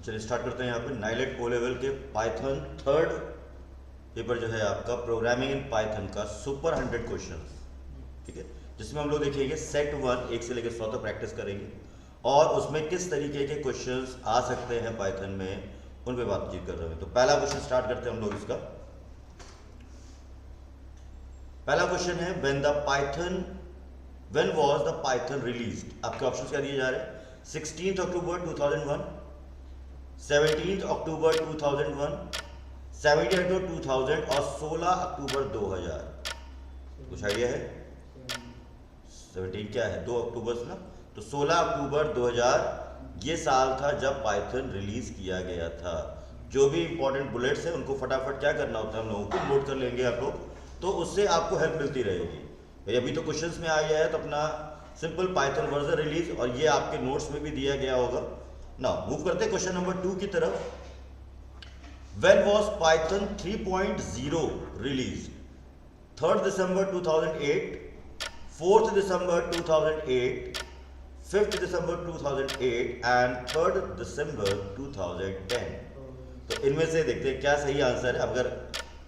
चलिए स्टार्ट करते हैं यहाँ पे नाइलेट ओ लेवल के पाइथन थर्ड पेपर जो है आपका प्रोग्रामिंग इन पाइथन का सुपर 100 क्वेश्चन, ठीक है, जिसमें हम लोग देखेंगे सेट 1 1 से लेकर 100 तक प्रैक्टिस करेंगे और उसमें किस तरीके के क्वेश्चंस आ सकते हैं पाइथन में, उन पे बातचीत कर रहे हैं। तो पहला क्वेश्चन स्टार्ट करते हैं हम लोग इसका। पहला क्वेश्चन है when was the Python released. आपके ऑप्शंस क्या दिए जा रहे हैं? 16 अक्टूबर 2001, 17 अक्टूबर 2001, 17 अक्टूबर 2000 और 16 अक्टूबर 2000। कुछ आइडिया है? 17 क्या है? 2 अक्टूबर से ना, तो 16 अक्टूबर 2000 ये साल था जब पाइथन रिलीज किया गया था। जो भी इंपॉर्टेंट बुलेट्स हैं उनको फटाफट क्या करना होता है, हम लोगों को नोट कर लेंगे आप लोग, तो उससे आपको हेल्प मिलती रहेगी। भाई अभी तो क्वेश्चंस में आ गया है तो अपना सिंपल पाइथन वर्जन रिलीज, और ये आपके नोट्स में भी दिया गया होगा ना। मूव करते हैं क्वेश्चन नंबर 2 की तरफ। When was Python 3.0 released? 3rd December 2008, 4th December 2008, 5th December 2008 and 3rd December 2010। तो इनमें से देखते हैं क्या सही आंसर है। अगर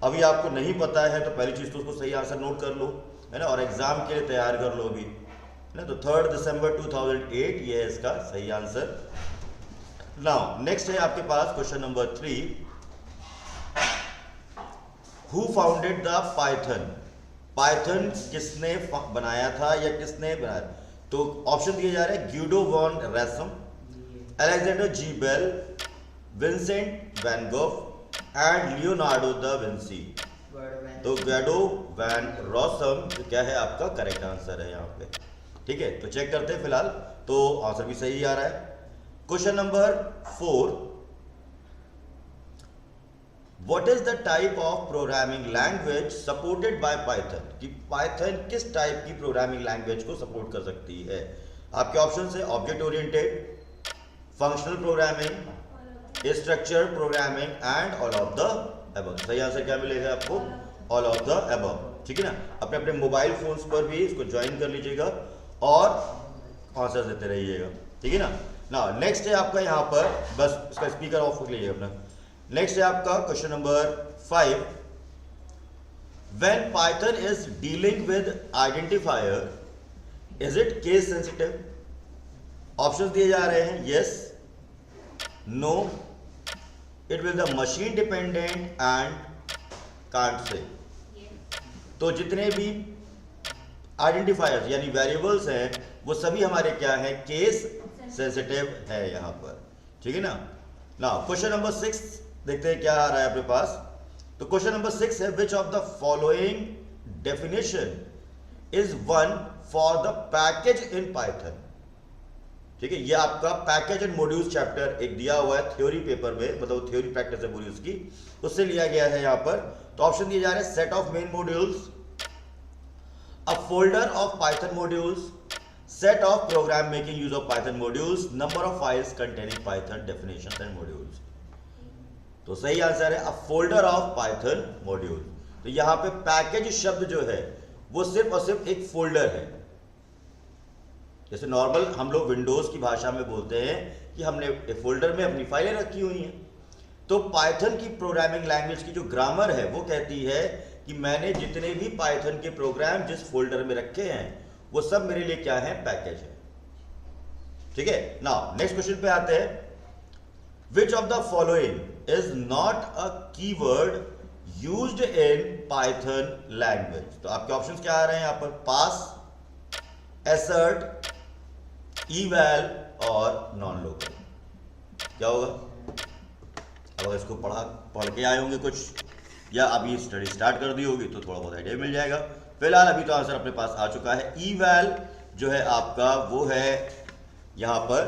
अभी आपको नहीं पता है तो पहली चीज तो उसको सही आंसर नोट कर लो, है ना, और एग्जाम के लिए तैयार कर लो अभी, है ना। तो 3rd December 2008 ये है इसका सही आंसर। नाउ नेक्स्ट है आपके पास question number 3। Who founded the Python? Python किसने बनाया था या किसने बनाया? तो ऑप्शन दिए जा रहे हैं ग्यूडो वॉन रैसम, अलेक्जेंडर जी बेल, विंसेंट वैन गोफ एंड लियोनार्डो दा विंसी। तो ग्यूडो वैन रॉसम क्या है आपका करेक्ट आंसर है यहाँ पे, ठीक है। तो चेक करते हैं फिलहाल, तो आंसर भी सही आ रहा है। Question number 4। What is the type of programming language supported by Python? कि Python किस टाइप की प्रोग्रामिंग लैंग्वेज को सपोर्ट कर सकती है? आपके ऑप्शन है object oriented, functional programming, structure programming and all of the above. सही आंसर क्या मिलेगा आपको? ऑल ऑफ द अबव, ठीक है ना। अपने अपने मोबाइल फोन्स पर भी इसको ज्वाइन कर लीजिएगा और आंसर देते रहिएगा, ठीक है ना। ना नेक्स्ट है आपका यहाँ पर, बस इसका स्पीकर ऑफ कर लीजिए अपना। नेक्स्ट है आपका question number 5। When Python is dealing with identifier, is it case sensitive? Options दिए जा रहे हैं yes, no, it will the machine dependent and can't say। तो जितने भी आइडेंटिफायर्स यानी वेरिएबल्स हैं वो सभी हमारे क्या है, केस सेंसिटिव है यहाँ पर, ठीक है ना। ना क्वेश्चन नंबर 6 देखते हैं क्या आ रहा है अपने पास। तो क्वेश्चन नंबर 6 है which of the following definition is one for the package in Python. ठीक है, ये आपका पैकेज एंड मॉड्यूल्स चैप्टर एक दिया हुआ है थ्योरी पेपर में, मतलब थ्योरी प्रैक्टिस है पूरी उसकी, उससे लिया गया है यहाँ पर। तो ऑप्शन दिए जा रहे हैं set of main modules, a folder of Python modules, set of program making use of Python modules, number of files containing Python definitions and modules। तो सही आंसर है a folder of Python module। तो यहां पे package शब्द जो है वो सिर्फ और सिर्फ एक फोल्डर है। जैसे नॉर्मल हम लोग विंडोज की भाषा में बोलते हैं कि हमने एक फोल्डर में अपनी फाइलें रखी हुई हैं, तो पाइथन की प्रोग्रामिंग लैंग्वेज की जो ग्रामर है वो कहती है कि मैंने जितने भी पाइथन के प्रोग्राम जिस फोल्डर में रखे हैं वो सब मेरे लिए क्या है, पैकेज है, ठीक है। नाउ नेक्स्ट क्वेश्चन पे आते हैं। Which of the following is not a keyword used in Python language. तो आपके ऑप्शंस क्या आ रहे हैं यहाँ पर? पास, एसर्ट, इवैल और नॉन लोकल। क्या होगा? अब अगर इसको पढ़ के आए होंगे कुछ या अभी स्टडी स्टार्ट कर दी होगी तो थोड़ा बहुत आइडिया मिल जाएगा। फिलहाल अभी तो आंसर अपने पास आ चुका है। ईवैल जो है आपका वो है यहां पर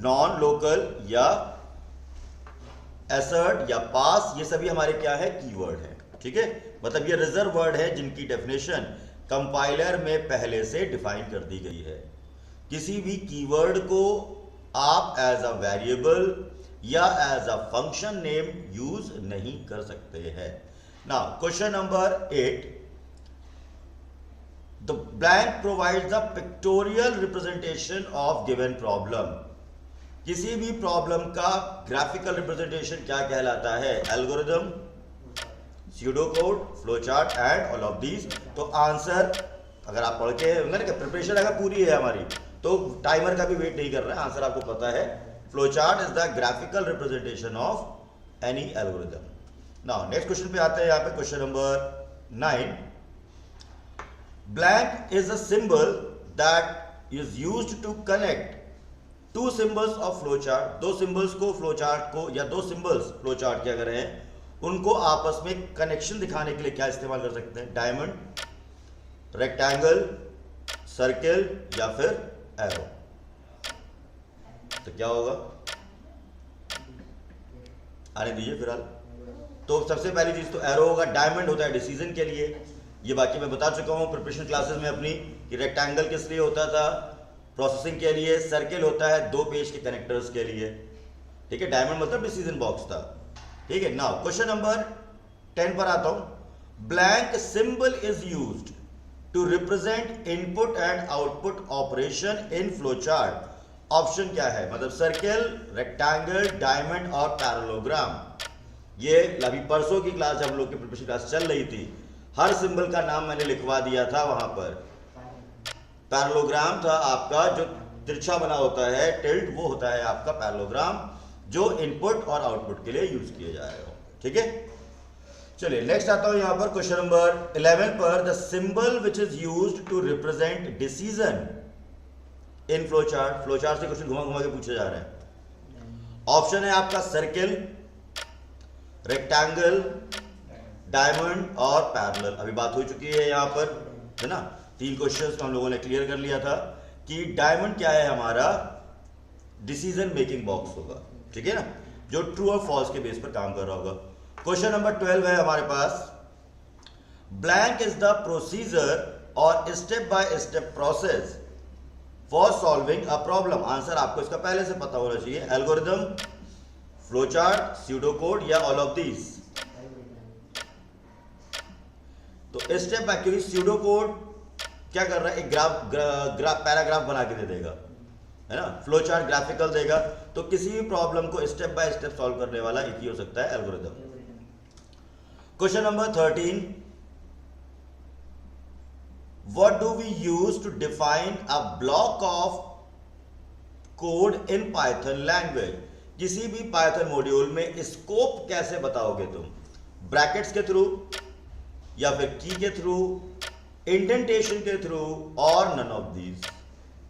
नॉन लोकल या एसर्ट या पास, ये सभी हमारे क्या है, कीवर्ड है, ठीक है। मतलब ये रिजर्व वर्ड है जिनकी डेफिनेशन कंपाइलर में पहले से डिफाइन कर दी गई है। किसी भी कीवर्ड को आप एज अ वेरिएबल या as a function name use नहीं कर सकते हैं। Now question number 8। The blank provides the pictorial representation of given problem। किसी भी प्रॉब्लम का ग्राफिकल रिप्रेजेंटेशन क्या कहलाता है? Algorithm, pseudo code, flow chart and all of these. तो आंसर अगर आप पढ़ के ना प्रिपरेशन अगर पूरी है हमारी तो टाइमर का भी वेट नहीं कर रहा है, आंसर आपको पता है। Flow chart is the graphical representation of any algorithm. Now next question पे आते हैं, यहाँ पे question number 9। Blank is a symbol that is used to connect two symbols of flow chart. दो सिंबल्स को फ्लो चार्ट को या दो सिंबल्स फ्लो चार्ट के अगर हैं उनको आपस में कनेक्शन दिखाने के लिए क्या इस्तेमाल कर सकते हैं? डायमंड, रेक्टेंगल, सर्किल या फिर एरो। तो क्या होगा? आने दीजिए फिलहाल। तो सबसे पहली चीज तो एरो होगा। डायमंड होता है डिसीजन के लिए, ये बाकी मैं बता चुका हूं प्रिपरेशन क्लासेस में अपनी कि रेक्टेंगल किस लिए होता था? प्रोसेसिंग के लिए। सर्किल होता है दो पेज के कनेक्टर्स के लिए, ठीक है। डायमंड मतलब डिसीजन बॉक्स था, ठीक है। नाउ क्वेश्चन नंबर 10 पर आता हूं। Blank symbol is used to represent input and output operation in flow chart. Option क्या है? मतलब सर्किल, रेक्टेंगल, डायमंड और पैरेललोग्राम। ये अभी परसों की क्लास हम लोग की प्रिपरेशन क्लास चल रही थी, हर सिंबल का नाम मैंने लिखवा दिया था वहां पर। पैरेललोग्राम था आपका जो तिरछा बना होता है, टिल्ट, वो होता है आपका पैरेललोग्राम जो इनपुट और आउटपुट के लिए यूज किया जाएगा, ठीक है। चलिए नेक्स्ट आता हूं यहां पर क्वेश्चन नंबर 11 पर। The symbol which is used to represent decision in flow chart. Flow chart से क्वेश्चन घुमा घुमा के पूछे जा रहे हैं। ऑप्शन है आपका सर्किल, रेक्टेंगल, डायमंड और पैरेलल। अभी बात हो चुकी है यहां पर, है ना। 3 क्वेश्चंस हम लोगों ने क्लियर कर लिया था कि डायमंड क्या है? हमारा डिसीजन मेकिंग बॉक्स होगा, ठीक है ना, जो ट्रू और फॉल्स के बेस पर काम कर रहा होगा। क्वेश्चन नंबर 12 है हमारे पास। ब्लैंक इज द प्रोसीजर और step by step process for solving a problem. Answer आपको इसका पहले से पता होना चाहिए। Algorithm, flow chart, pseudo code या ऑल ऑफ दीज। तो स्टेप एक्चुअली स्यूडो कोड क्या कर रहा है? एक पैराग्राफ बना के दे देगा, है ना। फ्लो चार्ट ग्राफिकल देगा। तो किसी भी प्रॉब्लम को स्टेप बाय स्टेप सॉल्व करने वाला एक ही हो सकता है, algorithm. Question number 13। What do we use to define a block of code in Python language? किसी भी पाइथन मॉड्यूल में स्कोप कैसे बताओगे तुम? ब्रैकेट्स के थ्रू या फिर की के थ्रू, इंडेंटेशन के थ्रू और नन ऑफ दीज।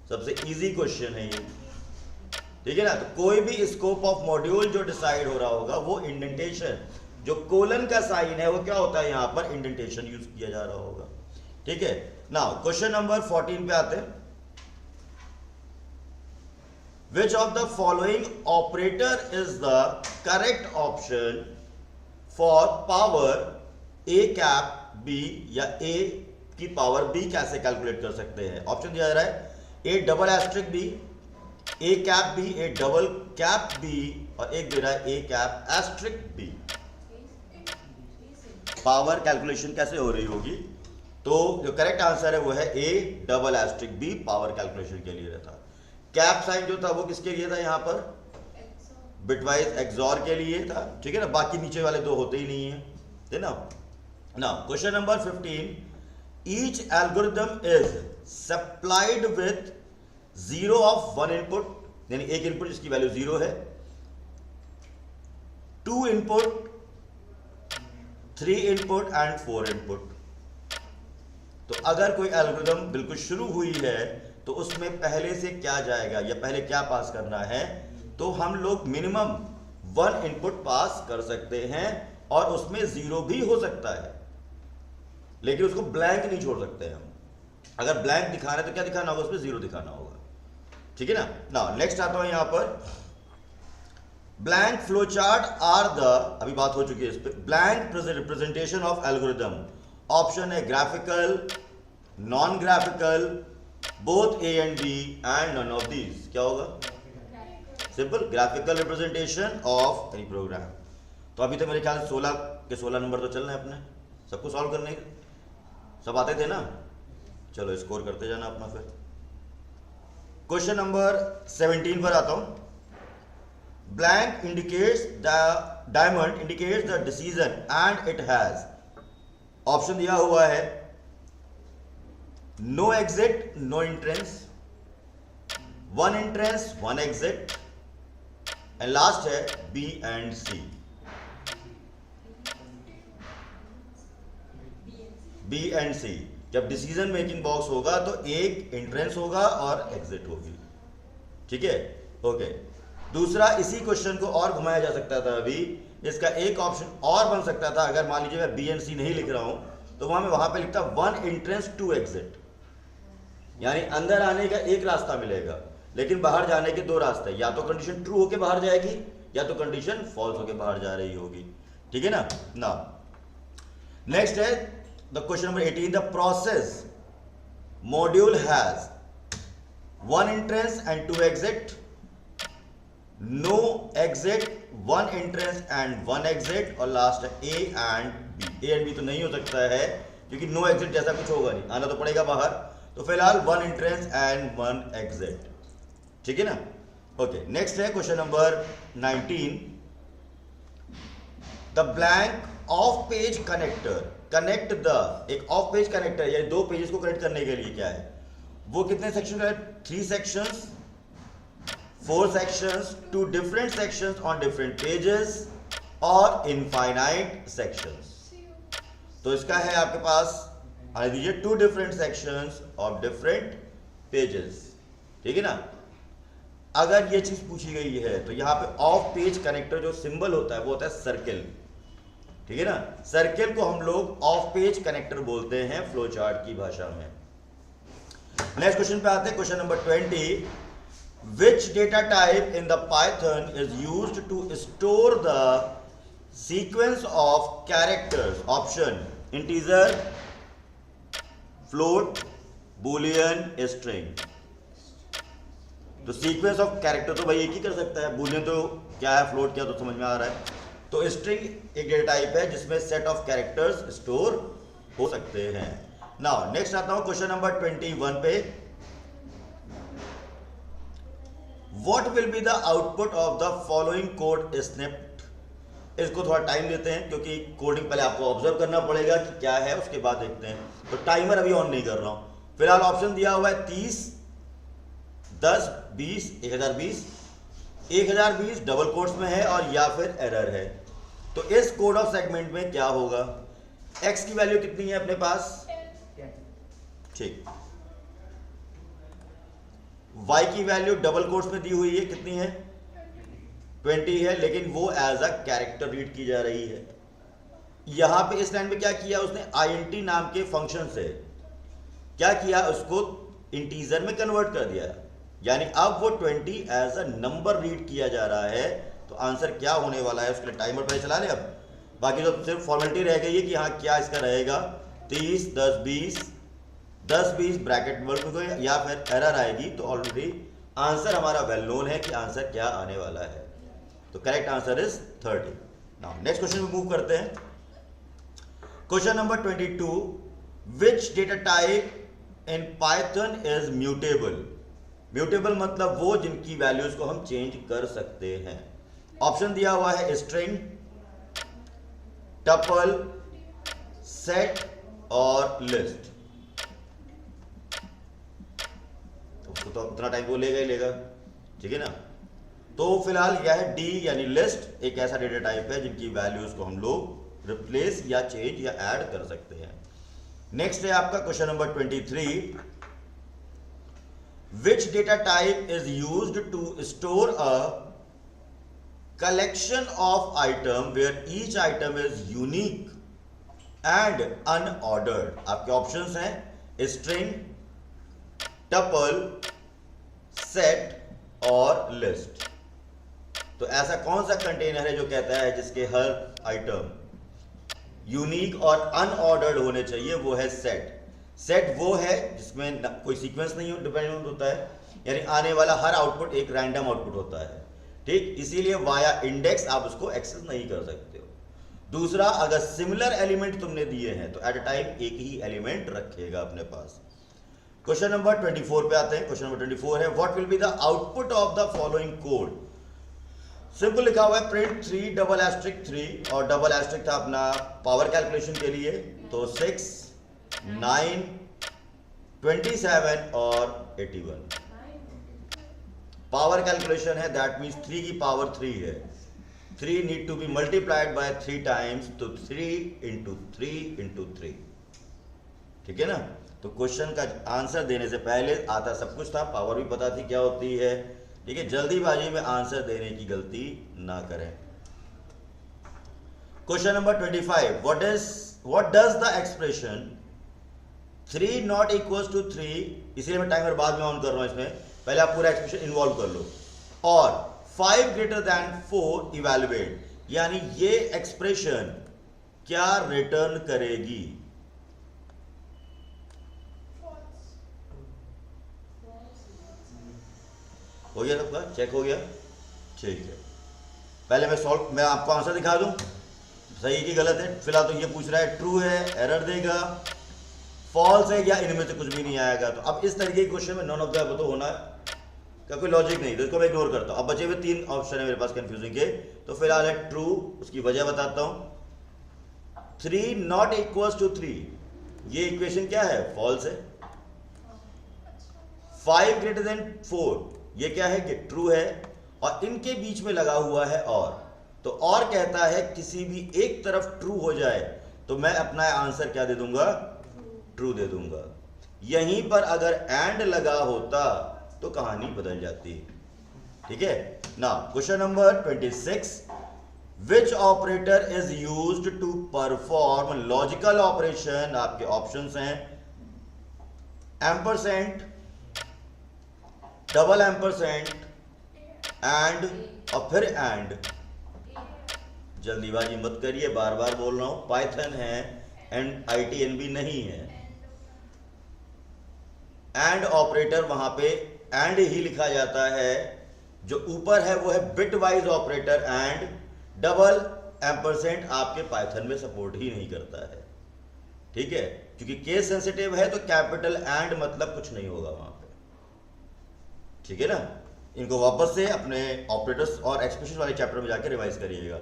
सबसे इजी क्वेश्चन है ये, ठीक है ना। तो कोई भी स्कोप ऑफ मॉड्यूल जो डिसाइड हो रहा होगा वो इंडेंटेशन, जो कोलन का साइन है वो क्या होता है? यहां पर इंडेंटेशन यूज किया जा रहा होगा, ठीक है। नाउ क्वेश्चन नंबर 14 पे आते हैं। Which of the following operator is the correct option for power A cap B, या ए की पावर बी कैसे कैलकुलेट कर सकते हैं? ऑप्शन दिया जा रहा है A double asterisk B, A cap B, A double cap B और एक दे रहा है A cap asterisk B. Power calculation कैसे हो रही होगी? तो जो करेक्ट आंसर है वो है A double asterisk B, power calculation के लिए रहता। कैप साइन जो था वो किसके लिए था? यहां पर बिटवाइज एक्सॉर के लिए था, ठीक है ना। बाकी नीचे वाले दो होते ही नहीं है ना। Now question number 15। Each algorithm is supplied with 0 of 1 input, यानी एक इनपुट जिसकी वैल्यू 0 है, 2 इनपुट, 3 इनपुट एंड 4 इनपुट। तो अगर कोई एल्गोरिदम बिल्कुल शुरू हुई है तो उसमें पहले से क्या जाएगा या पहले क्या पास करना है? तो हम लोग मिनिमम 1 इनपुट पास कर सकते हैं और उसमें 0 भी हो सकता है, लेकिन उसको ब्लैंक नहीं छोड़ सकते हम। अगर ब्लैंक दिखाना है तो क्या दिखाना होगा? उसमें 0 दिखाना होगा, ठीक है ना। नाउ नेक्स्ट आता हूं यहां पर। Blank flow chart are the, अभी बात हो चुकी है इस पे, blank representation of algorithm. Option है graphical, non graphical, both A and B and none of these. क्या होगा? Simple, graphical representation of any program. तो अभी तक मेरे ख्याल से 16 के 16 नंबर तो चल रहे हैं अपने, सबको सॉल्व करने सब आते थे ना। चलो स्कोर करते जाना अपना। फिर क्वेश्चन नंबर 17 पर आता हूं। blank indicates the diamond indicates the decision and it has option दिया हुआ है no exit no entrance, one entrance one exit and last है B and C. B and C, जब डिसीजन मेकिंग बॉक्स होगा तो एक एंट्रेंस होगा और एग्जिट होगी, ठीक है। ओके, दूसरा इसी क्वेश्चन को और घुमाया जा सकता था। अभी इसका एक ऑप्शन और बन सकता था, अगर मान लीजिए मैं बी एंड सी नहीं लिख रहा हूं तो वहां पे लिखता वन एंट्रेंस टू एग्जिट, यानी अंदर आने का एक रास्ता मिलेगा लेकिन बाहर जाने के दो रास्ते, या तो कंडीशन ट्रू होके बाहर जाएगी या तो कंडीशन फॉल्स होके बाहर जा रही होगी, ठीक है ना। नेक्स्ट है the question number 18, the process module has one entrance and two exit, no exit one entrance and one exit, और लास्ट है A and B. A and B तो नहीं हो सकता है क्योंकि नो एग्जिट जैसा कुछ होगा नहीं, आना तो पड़ेगा बाहर, तो फिलहाल one entrance and one exit, ठीक है ना। ओके, नेक्स्ट है question number 19, the blank of page connector connect the, एक ऑफ पेज कनेक्टर यानी दो पेजेस को कनेक्ट करने के लिए क्या है, वो कितने सेक्शन का है, 3 sections, 4 sections, 2 different sections on different pages और infinite sections। तो इसका है आपके पास आने दीजिए 2 different sections of different pages, ठीक है ना। अगर ये चीज पूछी गई है तो यहां पे ऑफ पेज कनेक्टर जो सिंबल होता है वो होता है सर्किल, ठीक है ना। सर्किल को हम लोग ऑफ पेज कनेक्टर बोलते हैं फ्लो चार्ट की भाषा में। नेक्स्ट क्वेश्चन पे आते हैं, question number 20, which data type in the Python is used to store the sequence of characters? Option integer, float, boolean, string। तो सीक्वेंस ऑफ कैरेक्टर तो भाई एक ही कर सकता है, बूलियन तो क्या है, फ्लोट क्या, तो समझ में आ रहा है। तो स्ट्रिंग एक डेटा टाइप है जिसमें सेट ऑफ कैरेक्टर्स स्टोर हो सकते हैं। नाउ नेक्स्ट आता हूं क्वेश्चन नंबर 21 पे, What will be the output of the following code snippet? इसको थोड़ा टाइम देते हैं क्योंकि कोडिंग पहले आपको ऑब्जर्व करना पड़ेगा कि क्या है, उसके बाद देखते हैं। तो टाइमर अभी ऑन नहीं कर रहा हूं, फिलहाल ऑप्शन दिया हुआ है 30, 10, 20, 1020, 1020 डबल कोट्स में है और या फिर एरर है। तो इस कोड ऑफ सेगमेंट में क्या होगा, x की वैल्यू कितनी है अपने पास, ठीक, y की वैल्यू डबल कोट्स में दी हुई है, कितनी है, 20 है, लेकिन वो एज अ कैरेक्टर रीड की जा रही है। यहां पे इस लाइन में क्या किया उसने, int नाम के फंक्शन से क्या किया, उसको इंटीजर में कन्वर्ट कर दिया, यानी अब वो 20 एज अ नंबर रीड किया जा रहा है। तो आंसर क्या होने वाला है उसके लिए टाइमर पहले चला ले। अब बाकी तो सिर्फ फॉर्मेलिटी रह गई है कि हाँ क्या इसका रहेगा, 30, 10, 20, 10, 20 ब्रैकेट वर्क में या फिर एरर आएगी। तो ऑलरेडी आंसर हमारा वेल नोन है कि आंसर क्या आने वाला है। तो correct answer is 30। Now next question में मूव करते हैं। Question number 22, which data type in Python is mutable. Mutable मतलब वो जिनकी वैल्यूज को हम चेंज कर सकते हैं। ऑप्शन दिया हुआ है स्ट्रिंग, टपल, सेट और लिस्ट। तो उतना टाइम वो लेगा ही लेगा, ठीक है ना। तो फिलहाल यह है डी यानी लिस्ट, एक ऐसा डेटा टाइप है जिनकी वैल्यूज को हम लोग रिप्लेस या चेंज या ऐड कर सकते हैं। नेक्स्ट है आपका question number 23, which data type is used to store a collection of item where each item is unique and unordered। आपके ऑप्शंस हैं स्ट्रिंग, टपल, सेट और लिस्ट। तो ऐसा कौन सा कंटेनर है जो कहता है जिसके हर आइटम यूनिक और अनऑर्डर्ड होने चाहिए, वो है सेट। सेट वो है जिसमें कोई सीक्वेंस नहीं डिपेंडेंट होता है, यानी आने वाला हर आउटपुट एक रैंडम आउटपुट होता है, ठीक। इसीलिए वाया इंडेक्स आप उसको एक्सेस नहीं कर सकते हो। दूसरा, अगर सिमिलर एलिमेंट तुमने दिए हैं तो एट अ टाइम एक ही एलिमेंट रखेगा अपने पास। क्वेश्चन नंबर 24 पे आते हैं। क्वेश्चन नंबर 24 है, what will be the output of the following code. Simple लिखा हुआ है प्रिंट 3 डबल एस्ट्रिक 3 और डबल एस्ट्रिक था अपना पावर कैलकुलेशन के लिए, तो 6, 9, 27 और 81 पावर कैलकुलेशन है, दैट मीन्स 3 की पावर 3 है, 3 need to be multiplied by 3 times, तो 3 इंटू 3 इंटू 3, ठीक है ना। तो क्वेश्चन का आंसर देने से पहले आता सब कुछ था, पावर भी पता थी क्या होती है, ठीक है। जल्दीबाजी में आंसर देने की गलती ना करें। Question number 25, what does the expression 3 not equals to 3, इसलिए मैं टाइमर बाद में ऑन कर रहा हूं, इसमें पहले आप पूरा एक्सप्रेशन इन्वॉल्व कर लो, और 5 ग्रेटर देन 4 इवैल्यूएट, यानी ये एक्सप्रेशन क्या रिटर्न करेगी? हो गया सबका, चेक हो गया, ठीक है। पहले मैं आपको आंसर दिखा दूं, सही की गलत है। फिलहाल तो ये पूछ रहा है ट्रू है, एरर देगा, फॉल्स है, या इनमें से कुछ भी नहीं आएगा। तो अब इस तरीके के क्वेश्चन में नॉन ऑफ द अबव तो होना का कोई लॉजिक नहीं, तो इसको मैं इग्नोर करता हूं। अब बचे हुए 3 ऑप्शन है मेरे पास कंफ्यूजिंग के, तो फिलहाल है ट्रू, उसकी वजह बताता हूं। 3 नॉट इक्वल्स टू 3, ये इक्वेशन क्या है? फॉल्स है। 5 ग्रेटर देन 4, ये क्या है कि ट्रू है, और इनके बीच में लगा हुआ है और, तो और कहता है किसी भी एक तरफ ट्रू हो जाए तो मैं अपना आंसर क्या दे दूंगा? ट्रू दे दूंगा। यहीं पर अगर एंड लगा होता तो कहानी बदल जाती, ठीक है ना। Question number 26, which operator is used to perform logical operation? आपके ऑप्शंस हैं एम्परसेंट, डबल एम्परसेंट, एंड और फिर एंड। जल्दीबाजी मत करिए, बार बार बोल रहा हूं, पाइथन है एंड ITNB नहीं है। एंड ऑपरेटर वहां पे एंड ही लिखा जाता है, जो ऊपर है वो है bit wise operator, and double ampersand आपके पाइथन में सपोर्ट ही नहीं करता है, ठीक है, क्योंकि केस सेंसिटिव है, तो कैपिटल एंड मतलब कुछ नहीं होगा वहां पे, ठीक है ना। इनको वापस से अपने ऑपरेटर्स और एक्सप्रेशन वाले चैप्टर में जाकर रिवाइज करिएगा।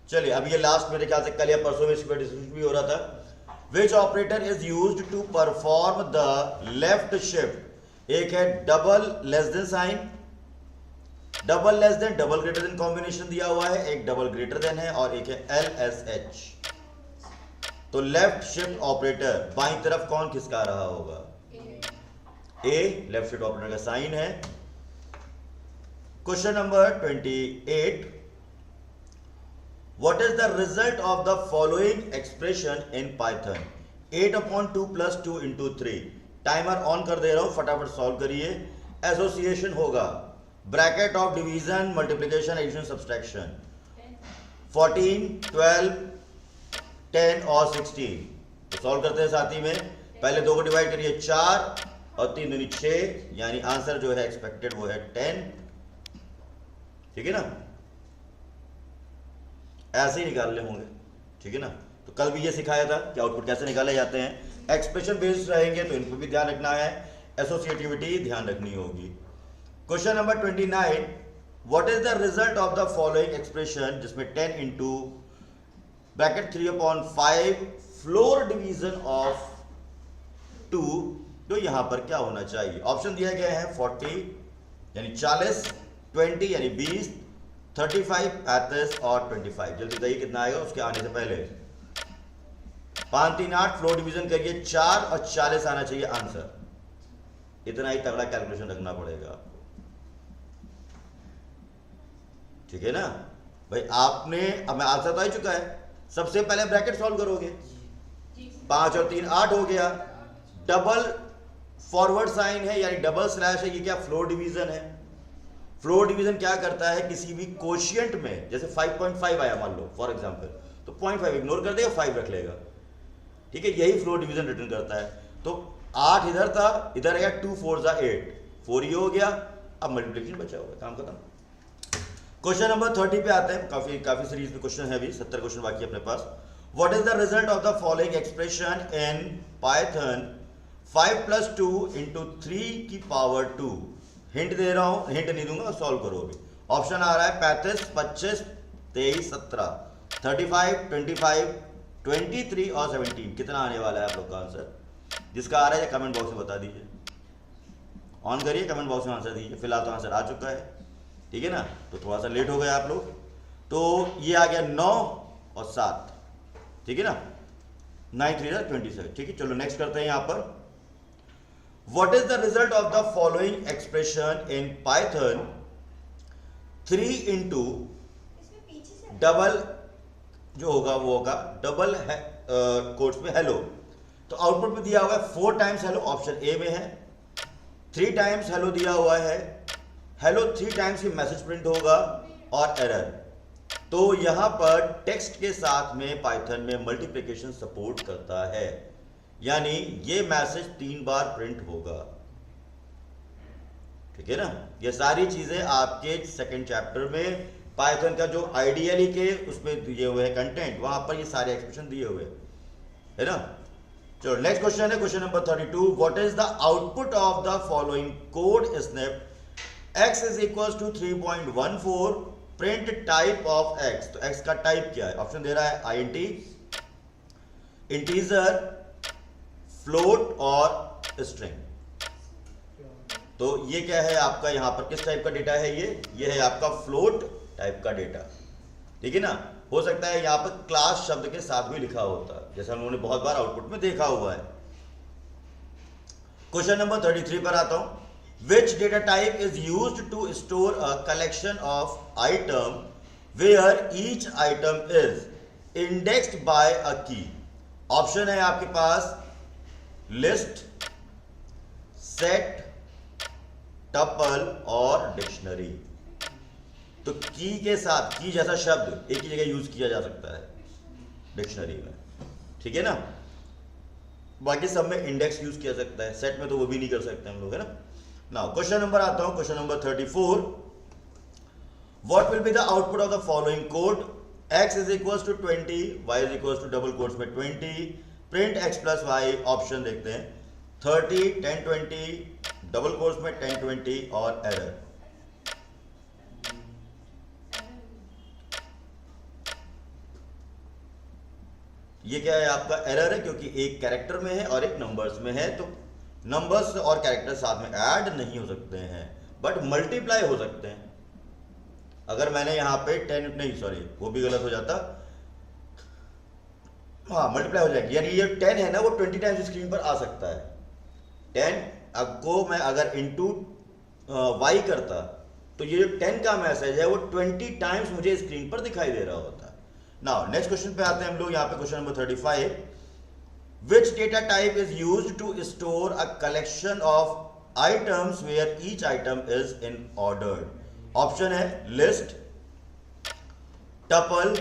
चलिए, अब ये लास्ट मेरे ख्याल से कल या परसों में इसमें डिस्कशन भी हो रहा था। Which operator is used to perform the left shift? एक है double less than sign, double less than, double greater than combination दिया हुआ है, एक डबल ग्रेटर देन है और एक है LSH। तो लेफ्ट शिफ्ट ऑपरेटर बाईं तरफ कौन खिसका रहा होगा? ए, लेफ्ट शिफ्ट ऑपरेटर का साइन है। Question number 28, what is the result of the following expression in Python? 8/2 plus 2 into 3। Timer on कर दे रहा हूं, फटाफट सॉल्व करिए। एसोसिएशन होगा bracket of division, multiplication, addition, subtraction, 14, 12, 10 और 16। तो सॉल्व करते हैं साथी में, पहले दो को डिवाइड करिए, 4 और 3 दूनी 6, यानी आंसर जो है एक्सपेक्टेड वो है 10, ठीक है ना। ऐसे ही निकालने होंगे, ठीक है ना। तो कल भी ये सिखाया था कि आउटपुट कैसे निकाले जाते हैं। एक्सप्रेशन बेस्ड रहेंगे तो इनको भी ध्यान रखना है, एसोसिएटिविटी ध्यान रखनी होगी। Question number 29, what is the result of the following expression, जिसमें 10 into bracket 3/5 floor division of 2, तो यहां पर क्या होना चाहिए? ऑप्शन दिया गया है 40 यानी 40, 20 यानी 20, 35, 35 और 25। जल्दी बताइए कितना आएगा उसके आने से पहले। 5, 3, 8, फ्लोर डिवीजन करिए, 4 और 40 आना चाहिए आंसर। इतना ही तगड़ा कैलकुलेशन रखना पड़ेगा आपको, ठीक है ना भाई। आपने, अब मैं आंसर तो आ चुका है, सबसे पहले ब्रैकेट सॉल्व करोगे, 5 और 3 8 हो गया, डबल फॉरवर्ड साइन है यानी डबल स्लैश है, ये क्या? फ्लोर डिवीजन है। फ्लोर डिवीजन क्या करता है? किसी भी कोशिएंट में, जैसे 5.5 आया मान लो फॉर एग्जांपल, तो 0.5 इग्नोर कर देगा, 5 रख लेगा, ठीक है। यही फ्लोर डिवीजन रिटर्न करता है। तो 8 इधर था, इधर आया 2 4 8, 4 ये हो गया, अब मल्टीप्लिकेशन बचा हुआ है, काम खत्म। क्वेश्चन नंबर 30 पे आते हैं, काफी सीरीज में क्वेश्चन है, अभी 70 क्वेश्चन बाकी अपने पास। What is the result of the following expression in Python 5 + 2 × 3 की पावर 2? हिंट दे रहा हूं, हिंट नहीं दूंगा, सॉल्व करो अभी। ऑप्शन आ रहा है 35, 25, 23, 17, 35, 25, 23 और 17। कितना आने वाला है आप लोग का आंसर? जिसका आ रहा है कमेंट बॉक्स में बता दीजिए, ऑन करिए, कमेंट बॉक्स में आंसर दीजिए। फिलहाल तो आंसर आ चुका है, ठीक है ना, तो थोड़ा सा लेट हो गया आप लोग। तो ये आ गया 9 और 7, ठीक है ना, 9 3 27, ठीक है। चलो नेक्स्ट करते हैं यहाँ पर। What is the result of the following expression in Python 3 into double, जो होगा वो होगा डबल कोट्स में हेलो। तो आउटपुट में दिया हुआ है 4 टाइम्स हेलो, ऑप्शन ए में है। 3 टाइम्स हेलो दिया हुआ है, हेलो 3 टाइम्स की मैसेज प्रिंट होगा और एरर। तो यहां पर टेक्स्ट के साथ में पाइथन में मल्टीप्लिकेशन सपोर्ट करता है, यानी ये मैसेज 3 बार प्रिंट होगा, ठीक है ना। ये सारी चीजें आपके सेकंड चैप्टर में पाइथन का जो आइडियली के उसमें दिए हुए हैं कंटेंट, वहां पर ये सारे एक्सप्रेशन दिए हुए है ना। चलो नेक्स्ट क्वेश्चन है, question number 32। What is the output of the following code snip x is equal to 3.14 print type of x। तो x का टाइप क्या है? ऑप्शन दे रहा है int, इंटीजर, फ्लोट और स्ट्रिंग। तो ये क्या है आपका, यहां पर किस टाइप का डेटा है? ये है आपका फ्लोट टाइप का डेटा, ठीक है ना। हो सकता है यहां पर क्लास शब्द के साथ भी लिखा होता है, जैसा हम लोगों ने बहुत बार आउटपुट में देखा हुआ है। क्वेश्चन नंबर 33 पर आता हूं। Which data type is used to store a collection of item where each item is indexed by a key. Option है आपके पास लिस्ट, सेट, टपल और डिक्शनरी। तो की के साथ, की जैसा शब्द एक ही जगह यूज किया जा सकता है डिक्शनरी में, ठीक है ना। बाकी सब में इंडेक्स यूज किया सकता है, सेट में तो वो भी नहीं कर सकते हम लोग, है ना। नाउ क्वेश्चन नंबर आता हूं, question number 34। What will be the output of the following code? x is equal to 20, y is equal to double quotes में 20, print x plus y। Option देखते हैं 30, 10, 20, डबल कोट्स में 10, 20 और error. ये क्या है आपका? एरर है, क्योंकि एक कैरेक्टर में है और एक नंबर्स में है। तो नंबर्स और कैरेक्टर साथ में ऐड नहीं हो सकते हैं, बट मल्टीप्लाई हो सकते हैं। अगर मैंने यहां पे 10, नहीं सॉरी वो भी गलत हो जाता, हाँ मल्टीप्लाई हो जाएगी, यानी ये 10 है ना, वो 20 टाइम्स स्क्रीन पर आ सकता है। 10 को मैं अगर इंटू वाई करता, तो ये जो 10 का मैसेज है वो 20 टाइम्स मुझे स्क्रीन पर दिखाई दे रहा होता है। नाउ नेक्स्ट क्वेश्चन पे आते हैं हम लोग, यहाँ पे question number 35। Which data type is used to store a collection of items where each item is in order? Option है लिस्ट, टपल,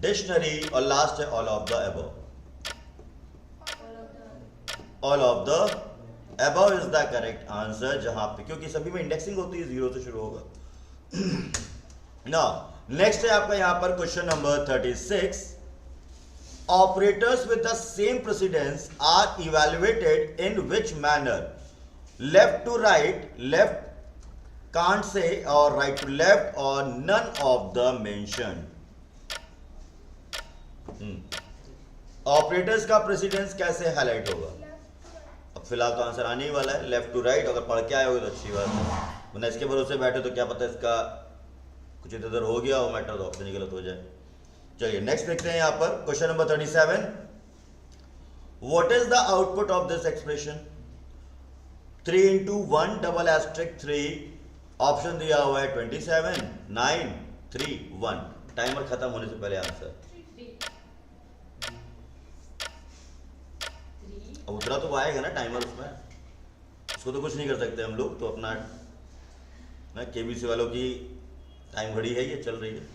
डिक्शनरी और लास्ट है all of the above. All of the above is the correct answer, जहां पे क्योंकि सभी में indexing होती है, 0 से शुरू होगा। नाउ नेक्स्ट है आपका यहां पर question number 36। Operators with the same precedence are evaluated in which manner? Left to right, left can't say, और राइट टू लेफ्ट, और none of the mention. Operators का प्रेसिडेंस कैसे हाईलाइट होगा? अब फिलहाल तो आंसर आने ही वाला है, लेफ्ट टू राइट। अगर पढ़ के आए होगे तो अच्छी बात है, वरना इसके भरोसे बैठे तो क्या पता इसका कुछ इधर उधर हो गया हो मैटर, तो ऑप्शन ही गलत हो जाए। चलिए नेक्स्ट देखते हैं यहां पर question number 37। What is the output of this expression? 3 into 1 double asterisk 3। Option दिया हुआ है 27, 9, 3, 1। टाइमर खत्म होने से पहले आंसर। अब उतरा तो वो आएगा ना टाइमर, उसमें उसको तो कुछ नहीं कर सकते हम लोग, तो अपना ना केबीसी वालों की टाइम घड़ी है, ये चल रही है।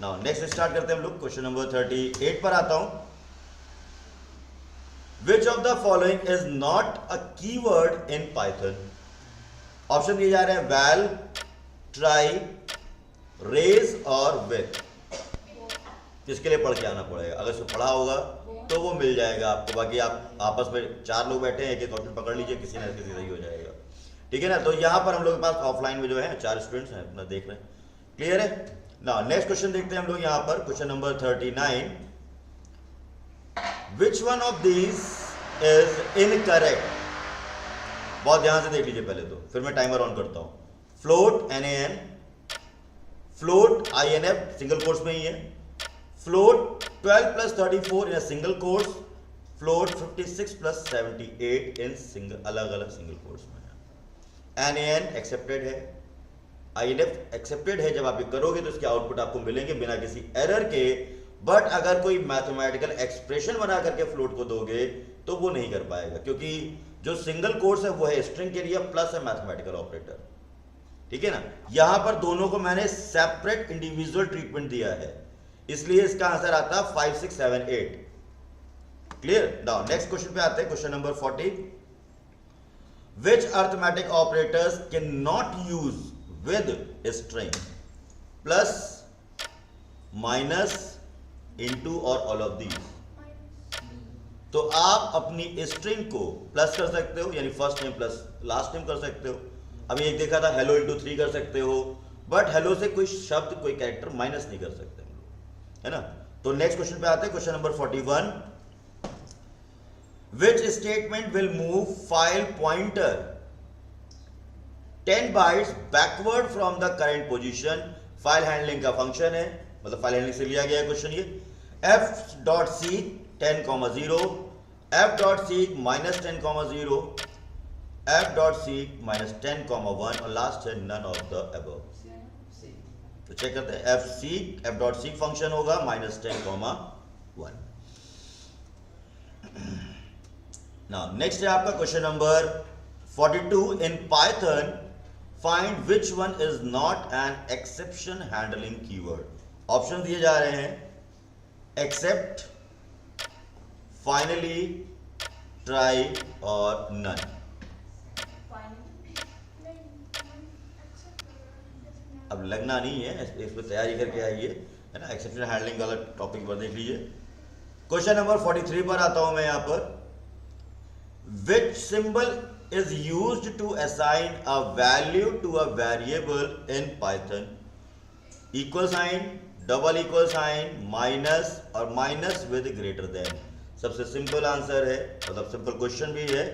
नाउ नेक्स्ट स्टार्ट करते हैं हम लोग, क्वेश्चन नंबर 38 पर आता हूं। विच of the following is not a keyword in Python? Option दिए जा रहे हैं वैल, ट्राई, रेज और विथ। किसके लिए पढ़ के आना पड़ेगा? अगर इसको पढ़ा होगा तो वो मिल जाएगा आपको, बाकी आप आपस में 4 लोग बैठे हैं, एक एक ऑप्शन पकड़ लीजिए, किसी ना किसी सही हो जाएगा। ठीक है ना। तो यहां पर हम लोग के पास ऑफलाइन में जो है 4 स्टूडेंट्स हैं, अपना देख रहे हैं, क्लियर है ना। नेक्स्ट क्वेश्चन देखते हैं हम लोग यहां पर, question number 39, which one of these is incorrect. बहुत ध्यान से देख लीजिए पहले तो, फिर मैं टाइमर ऑन करता हूं। Float NaN, float INF single course में ही है, float 12 + 34 in a single course, float 56 + 78 in single, अलग अलग सिंगल कोर्स में है। NaN एक्सेप्टेड है, INF एक्सेप्टेड है। जब आप ये करोगे तो इसके आउटपुट आपको मिलेंगे बिना किसी एरर के। बट अगर कोई मैथमेटिकल एक्सप्रेशन बना करके फ्लोट को दोगे तो वो नहीं कर पाएगा, क्योंकि जो सिंगल कोर्स है वो है स्ट्रिंग के लिए, प्लस है मैथमेटिकल ऑपरेटर, ठीक है ना। यहां पर दोनों को मैंने सेपरेट इंडिविजुअल ट्रीटमेंट दिया है, इसलिए इसका आंसर आता है 5, 6, 7, 8। क्लियर। नाउ नेक्स्ट क्वेश्चन पे आते हैं, question number 40, which arithmetic operators can not use with string, plus, minus, into और ऑल ऑफ दीज। तो आप अपनी स्ट्रिंग को प्लस कर सकते हो, यानी first name plus last name कर सकते हो। अभी एक देखा था हेलो इंटू 3 कर सकते हो, बट हेलो से कोई शब्द कोई कैरेक्टर माइनस नहीं कर सकते हम लोग, है ना। तो नेक्स्ट क्वेश्चन पे आते हैं, question number 41, which statement will move file pointer 10 bytes backward from the current position. File handling का फंक्शन है, मतलब फाइल हैंडलिंग से लिया गया है क्वेश्चन ये। f.seek 10,0, f.seek -10,0, f.seek -10,1 और लास्ट है none of the above। तो चेक करते हैं, f.seek फंक्शन होगा -10,1। नाउ नेक्स्ट है आपका question number 42, in Python find which one is not an exception handling keyword. Option दिए जा रहे हैं, एक्सेप्ट, फाइनली, ट्राई और नन। अब लगना नहीं है, इस पर तैयारी करके आइए, है ना। एक्सेप्शन हैंडलिंग वाला टॉपिक पर देख लीजिए। क्वेश्चन नंबर 43 पर आता हूं मैं यहां पर, which symbol is used to assign a value to a variable in Python. Equal sign, double equal sign, minus और माइनस विद ग्रेटर देन। सबसे सिंपल आंसर है, मतलब सिंपल क्वेश्चन भी है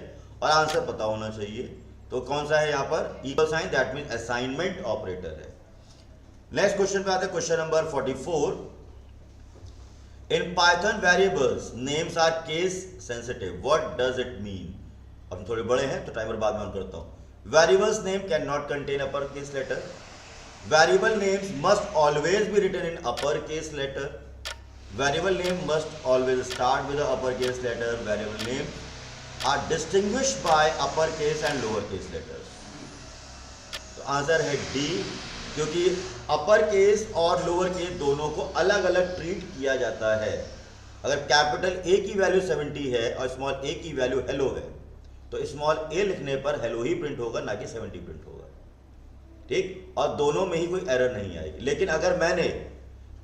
और आंसर पता होना चाहिए। तो कौन सा है यहां पर, equal sign, that mean assignment operator है। नेक्स्ट क्वेश्चन पे आते हैं, question number 44, in Python variables names are case sensitive, what does it mean. अब थोड़े बड़े हैं तो टाइमर बाद में ऑन करता हूं। Variables name can not contain upper case letter, variable names must always be written in upper case letter, variable name must always start with the uppercase letter, variable name are distinguished by uppercase and lowercase letters। तो answer है D, क्योंकि upper case और lower case दोनों को अलग अलग treat किया जाता है। अगर कैपिटल ए की वैल्यू 70 है और स्मॉल ए की वैल्यू हेलो है, तो स्मॉल ए लिखने पर हेलो ही प्रिंट होगा, ना कि 70 प्रिंट होगा, ठीक। और दोनों में ही कोई एरर नहीं आएगी। लेकिन अगर मैंने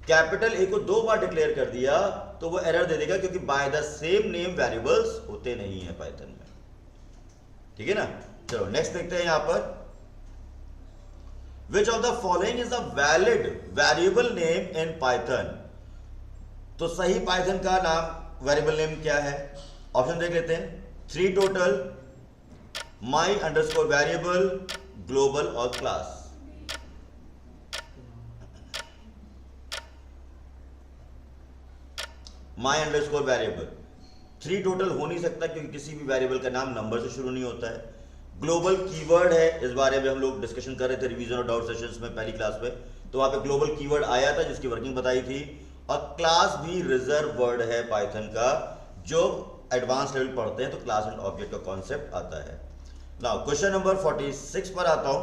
कैपिटल ए को 2 बार डिक्लेयर कर दिया तो वो एरर दे देगा, क्योंकि by the same name variables होते नहीं है पाइथन में, ठीक है ना। चलो नेक्स्ट देखते हैं यहां पर, विच of the following is a valid variable name in Python. तो सही पाइथन का नाम वेरिएबल नेम क्या है, ऑप्शन देख लेते हैं, 3 टोटल, माई अंडरस्कोर वेरिएबल, ग्लोबल और क्लास। माई अंडरस्कोर वेरिएबल 3 टोटल हो नहीं सकता, क्योंकि किसी भी वेरिएबल का नाम नंबर से शुरू नहीं होता है। ग्लोबल कीवर्ड है, इस बारे में हम लोग डिस्कशन कर रहे थे रिवीजन और डाउट सेशंस में पहली क्लास में, तो वहां पे ग्लोबल कीवर्ड आया था जिसकी वर्किंग बताई थी। और क्लास भी रिजर्व वर्ड है पाइथन का, जो एडवांस लेवल पढ़ते हैं तो क्लास एंड ऑब्जेक्ट का कॉन्सेप्ट आता है। नाउ क्वेश्चन नंबर 46 पर आता हूं,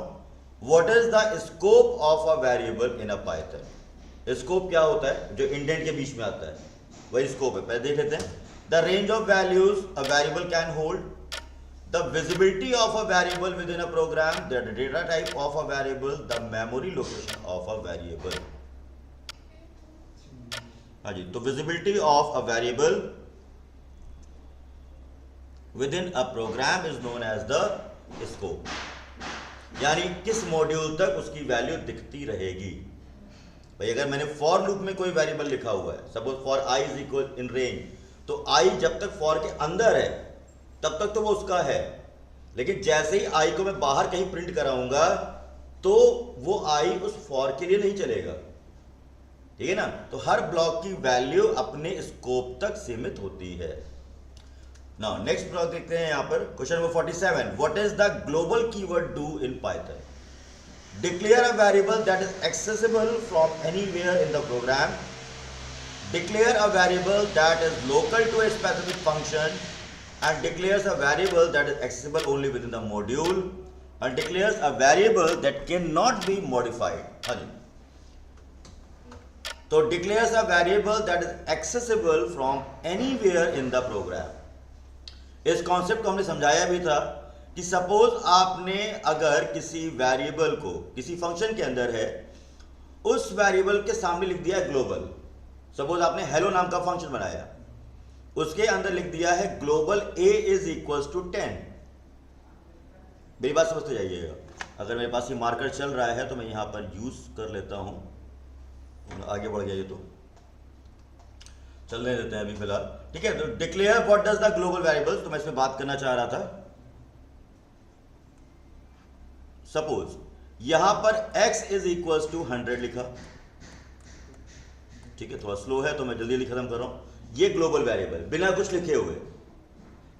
what is the scope of a variable in a Python. Scope क्या होता है, जो इंडेंट के बीच में आता है वही स्कोप है। पहले देख लेते हैं, the range of values a variable can hold, the visibility of a variable within a program, the data type of a variable, the memory location of a variable. हाँ जी, तो visibility of a variable within a program is known as the scope. यानी किस module तक उसकी value दिखती रहेगी। भाई अगर मैंने फॉर लूप में कोई वेरिएबल लिखा हुआ है, suppose for I is equal in range, तो आई जब तक फॉर के अंदर है तब तक तो वो उसका है, लेकिन जैसे ही आई को मैं बाहर कहीं प्रिंट कराऊंगा तो वो आई उस फॉर के लिए नहीं चलेगा, ठीक है ना। तो हर ब्लॉक की वैल्यू अपने स्कोप तक सीमित होती है। नाउ नेक्स्ट ब्लॉक देखते हैं यहां पर, question number 47, what is the global keyword do in Python? Declare a variable that is accessible from anywhere in the program. Declare a variable that is local to a specific function, and declares a variable that is accessible only within the module, and declares a variable that cannot be modified. हाँ जी, तो declares a variable that is accessible from anywhere in the program. इस concept को हमने समझाया भी था कि सपोज आपने अगर किसी वेरिएबल को किसी फंक्शन के अंदर है, उस वेरिएबल के सामने लिख दिया ग्लोबल। सपोज आपने हेलो नाम का फंक्शन बनाया, उसके अंदर लिख दिया है global a is equals to 10। मेरी बात समझते जाइएगा, अगर मेरे पास ये मार्कर चल रहा है तो मैं यहां पर यूज कर लेता हूं, आगे बढ़ जाइए तो चलने देते हैं अभी फिलहाल, ठीक है। तो declare what does the global variables, तो मैं इसमें बात करना चाह रहा था। सपोज यहां पर x इज इक्वल्स टू 100 लिखा, ठीक है, थोड़ा स्लो है तो मैं जल्दी खत्म कर रहा हूं। ये ग्लोबल वेरिएबल बिना कुछ लिखे हुए,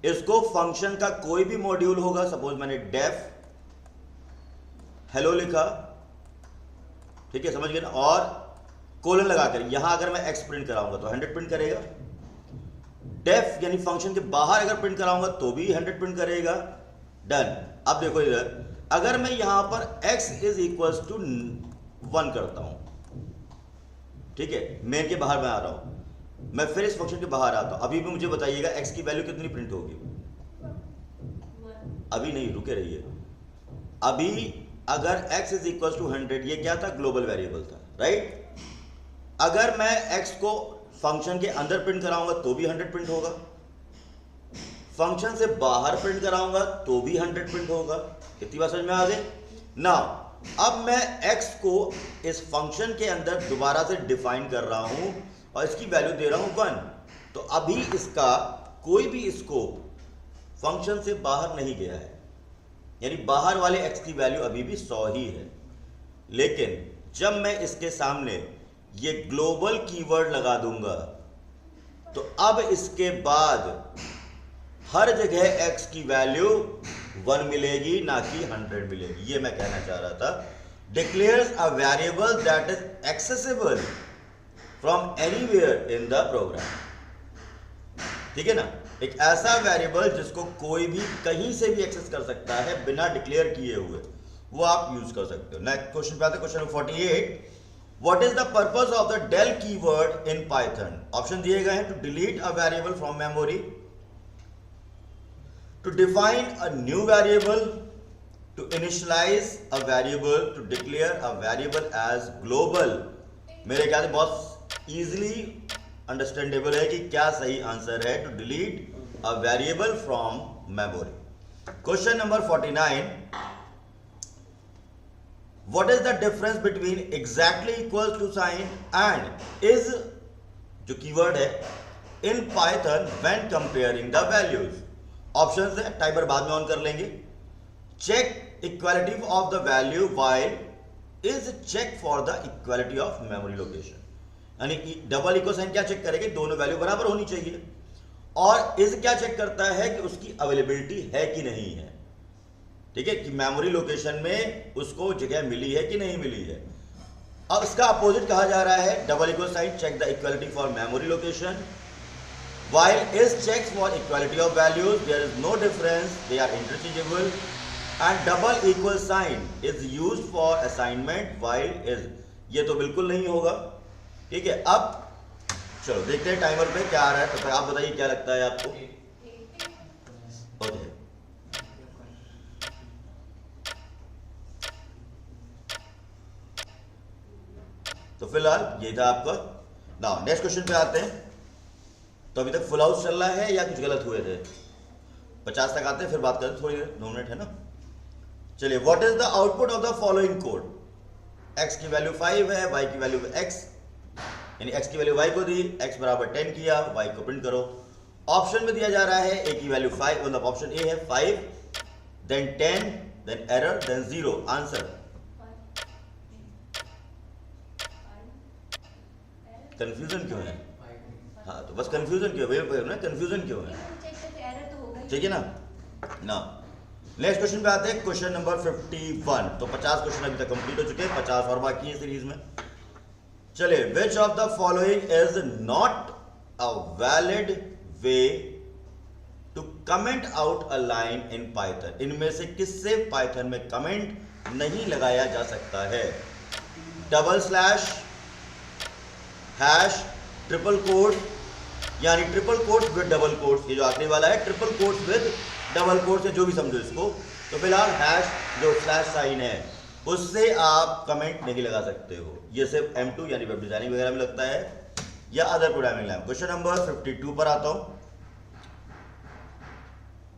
इसको फंक्शन का कोई भी मॉड्यूल होगा, सपोज मैंने डेफ हेलो लिखा, ठीक है, समझ गए ना, और कोलन लगाकर यहां अगर मैं x प्रिंट कराऊंगा तो 100 प्रिंट करेगा। डेफ यानी फंक्शन के बाहर अगर प्रिंट कराऊंगा तो भी 100 प्रिंट करेगा। डन। अब देखो इधर, अगर मैं यहां पर x इज इक्वल्स टू 1 करता हूं, ठीक है, मेन के बाहर मैं आ रहा हूं, मैं फिर इस फंक्शन के बाहर आता हूं, अभी भी मुझे बताइएगा x की वैल्यू कितनी प्रिंट होगी? अभी नहीं, रुके रहिए। अभी अगर x इज इक्वल्स टू 100, ये क्या था? ग्लोबल वेरिएबल था, राइट। अगर मैं x को फंक्शन के अंदर प्रिंट कराऊंगा तो भी 100 प्रिंट होगा, फंक्शन से बाहर प्रिंट कराऊंगा तो भी 100 प्रिंट होगा। कितनी बात समझ में आ गई ना? अब मैं x को इस फंक्शन के अंदर दोबारा से डिफाइन कर रहा हूं और इसकी वैल्यू दे रहा हूं 1, तो अभी इसका कोई भी स्कोप फंक्शन से बाहर नहीं गया है, यानी बाहर वाले x की वैल्यू अभी भी 100 ही है। लेकिन जब मैं इसके सामने ये ग्लोबल कीवर्ड लगा दूंगा तो अब इसके बाद हर जगह x की वैल्यू 1 मिलेगी, ना कि 100 मिलेगी। ये मैं कहना चाह रहा था। Declares a variable that is accessible from anywhere in the program, ठीक है ना। एक ऐसा वेरिएबल जिसको कोई भी कहीं से भी एक्सेस कर सकता है बिना डिक्लेयर किए हुए, वो आप यूज कर सकते हो। नेक्स्ट क्वेश्चन पे आते हैं, question number 48, what is the purpose of the del keyword in Python? Option दिए गए हैं, to delete a variable from memory, to define a new variable, to initialize a variable, to declare a variable as global। मेरे ख्याल से बहुत easily understandable है कि क्या सही आंसर है, to delete a variable from memory। Question number 49, what is the difference between exactly equals to sign and is, जो कीवर्ड है, in Python when comparing the values? Options है, टाइमर बाद में ऑन कर लेंगे। Check equality of the value while is check for the equality of memory location, यानी double equal sign क्या चेक करेगा? दोनों वैल्यू बराबर होनी चाहिए। और इज क्या चेक करता है कि उसकी अवेलेबिलिटी है कि नहीं है, ठीक है, कि मेमोरी लोकेशन में उसको जगह मिली है कि नहीं मिली है। अब इसका अपोजिट कहा जा रहा है, double equal sign check the equality for memory location, while is checks for equality of values, there is no difference, they are interchangeable, and double equal sign is used for assignment while is, ये तो बिल्कुल नहीं होगा, ठीक है। अब चलो देखते हैं टाइमर पे क्या आ रहा है, तो आप बताइए क्या लगता है आपको? ओके, तो फिलहाल ये था आपका। नाउ नेक्स्ट क्वेश्चन पे आते हैं। तो अभी तक फुल हाउस चल रहा है या कुछ गलत हुए थे? 50 तक आते हैं फिर बात करते हैं, थोड़ी देर, 9 मिनट है ना। चलिए, what is the output of the following code? x की वैल्यू 5 है, y की वैल्यू x, यानी x की वैल्यू y को दी, x बराबर 10 किया, y को प्रिंट करो। ऑप्शन में दिया जा रहा है a की वैल्यू 5, मतलब ऑप्शन ए है 5, then 10, then error, then 0, answer. Confusion क्यों है? हाँ, तो बस कंफ्यूजन क्यों है ना, कंफ्यूजन क्यों है? ठीक है ना। नेक्स्ट क्वेश्चन पे आते हैं, क्वेश्चन नंबर 51। तो 50 क्वेश्चन अभी तक कंप्लीट हो चुके हैं, 50 और बाकी है सीरीज में। चलिए, which of the following is not a valid way to comment out a line in Python? इनमें से किससे पाइथन में कमेंट नहीं लगाया जा सकता है? Double slash, hash, triple quote, यानी triple quotes with double quotes, ये जो आखिरी वाला है triple quotes with double quotes है, जो भी समझो इसको। तो फिलहाल हैश जो स्लैश साइन है उससे आप कमेंट नहीं लगा सकते हो, ये सिर्फ M2 यानी वेब डिजाइनिंग वगैरह में लगता है या other programming language. Question number 52 पर आता हूं।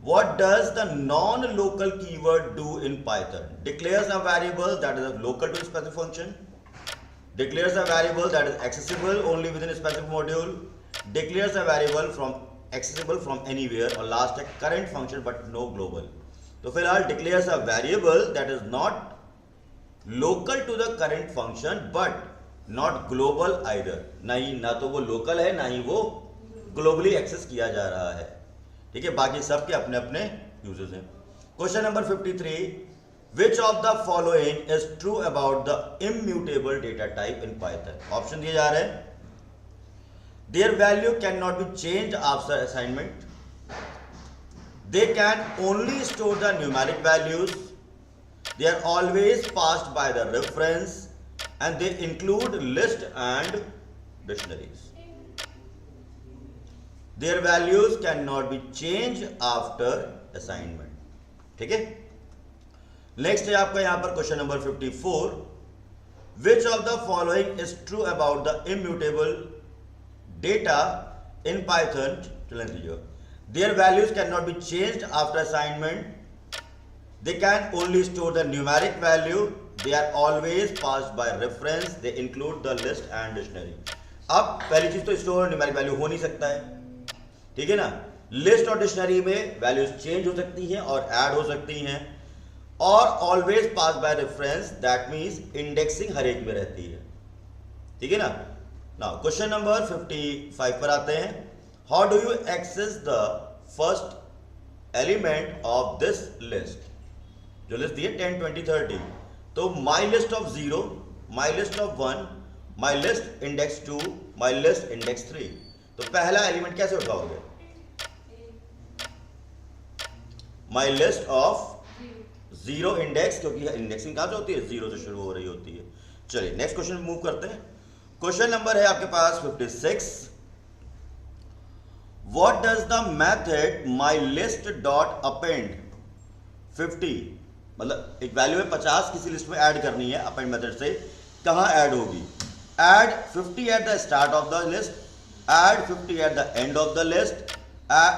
What does the non-local keyword do in Python? Declares a variable that is local to a specific function. Declares a variable that is accessible only within a specific module. Declares a variable from accessible from anywhere, और last है current function but no global. तो फिलहाल declares a variable that is not local to the current function but not global either. नहीं, ना तो वो local है ना ही वो globally access किया जा रहा है। ठीक है, बाकी सबके अपने अपने यूजेस हैं। Question number 53, which of the following is true about the immutable data type in Python? Option दिए जा रहे हैं, their value can not be change after assignment, they can only store the numeric values, they are always passed by the reference and they include list and dictionaries. Their values cannot be changed after assignment. ठीक है। Next है आपका यहां पर question number 54, which of the following is true about the immutable data in Python? चलें लीजिए, their values cannot be changed after assignment, they can only store the numeric value, they are always passed by reference, they include the list and dictionary. अब पहली चीज तो store numeric value हो नहीं सकता है, ठीक है ना। लिस्ट और डिक्शनरी में वैल्यूज चेंज हो सकती हैं और ऐड हो सकती हैं, और always pass by reference, that means indexing हर एक में रहती है, ठीक है ना। नाउ क्वेश्चन नंबर 55 पर आते हैं। How do you access the first element of this list? जो लिस्ट दी है 10, 20, 30, तो my list of 0, my list of 1, my list index 2, my list index 3। तो पहला एलिमेंट कैसे उठाओगे? माई लिस्ट ऑफ 0 इंडेक्स, क्योंकि इंडेक्सिंग कहां से होती है? 0 से शुरू हो रही होती है। चलिए नेक्स्ट क्वेश्चन मूव करते हैं। क्वेश्चन नंबर है आपके पास 56, what does the method my list dot append 50, मतलब एक वैल्यू है 50 किसी लिस्ट में ऐड करनी है, अपेंड मेथड से कहां ऐड होगी? Add 50 at the start of the list, add 50 at the end of the list,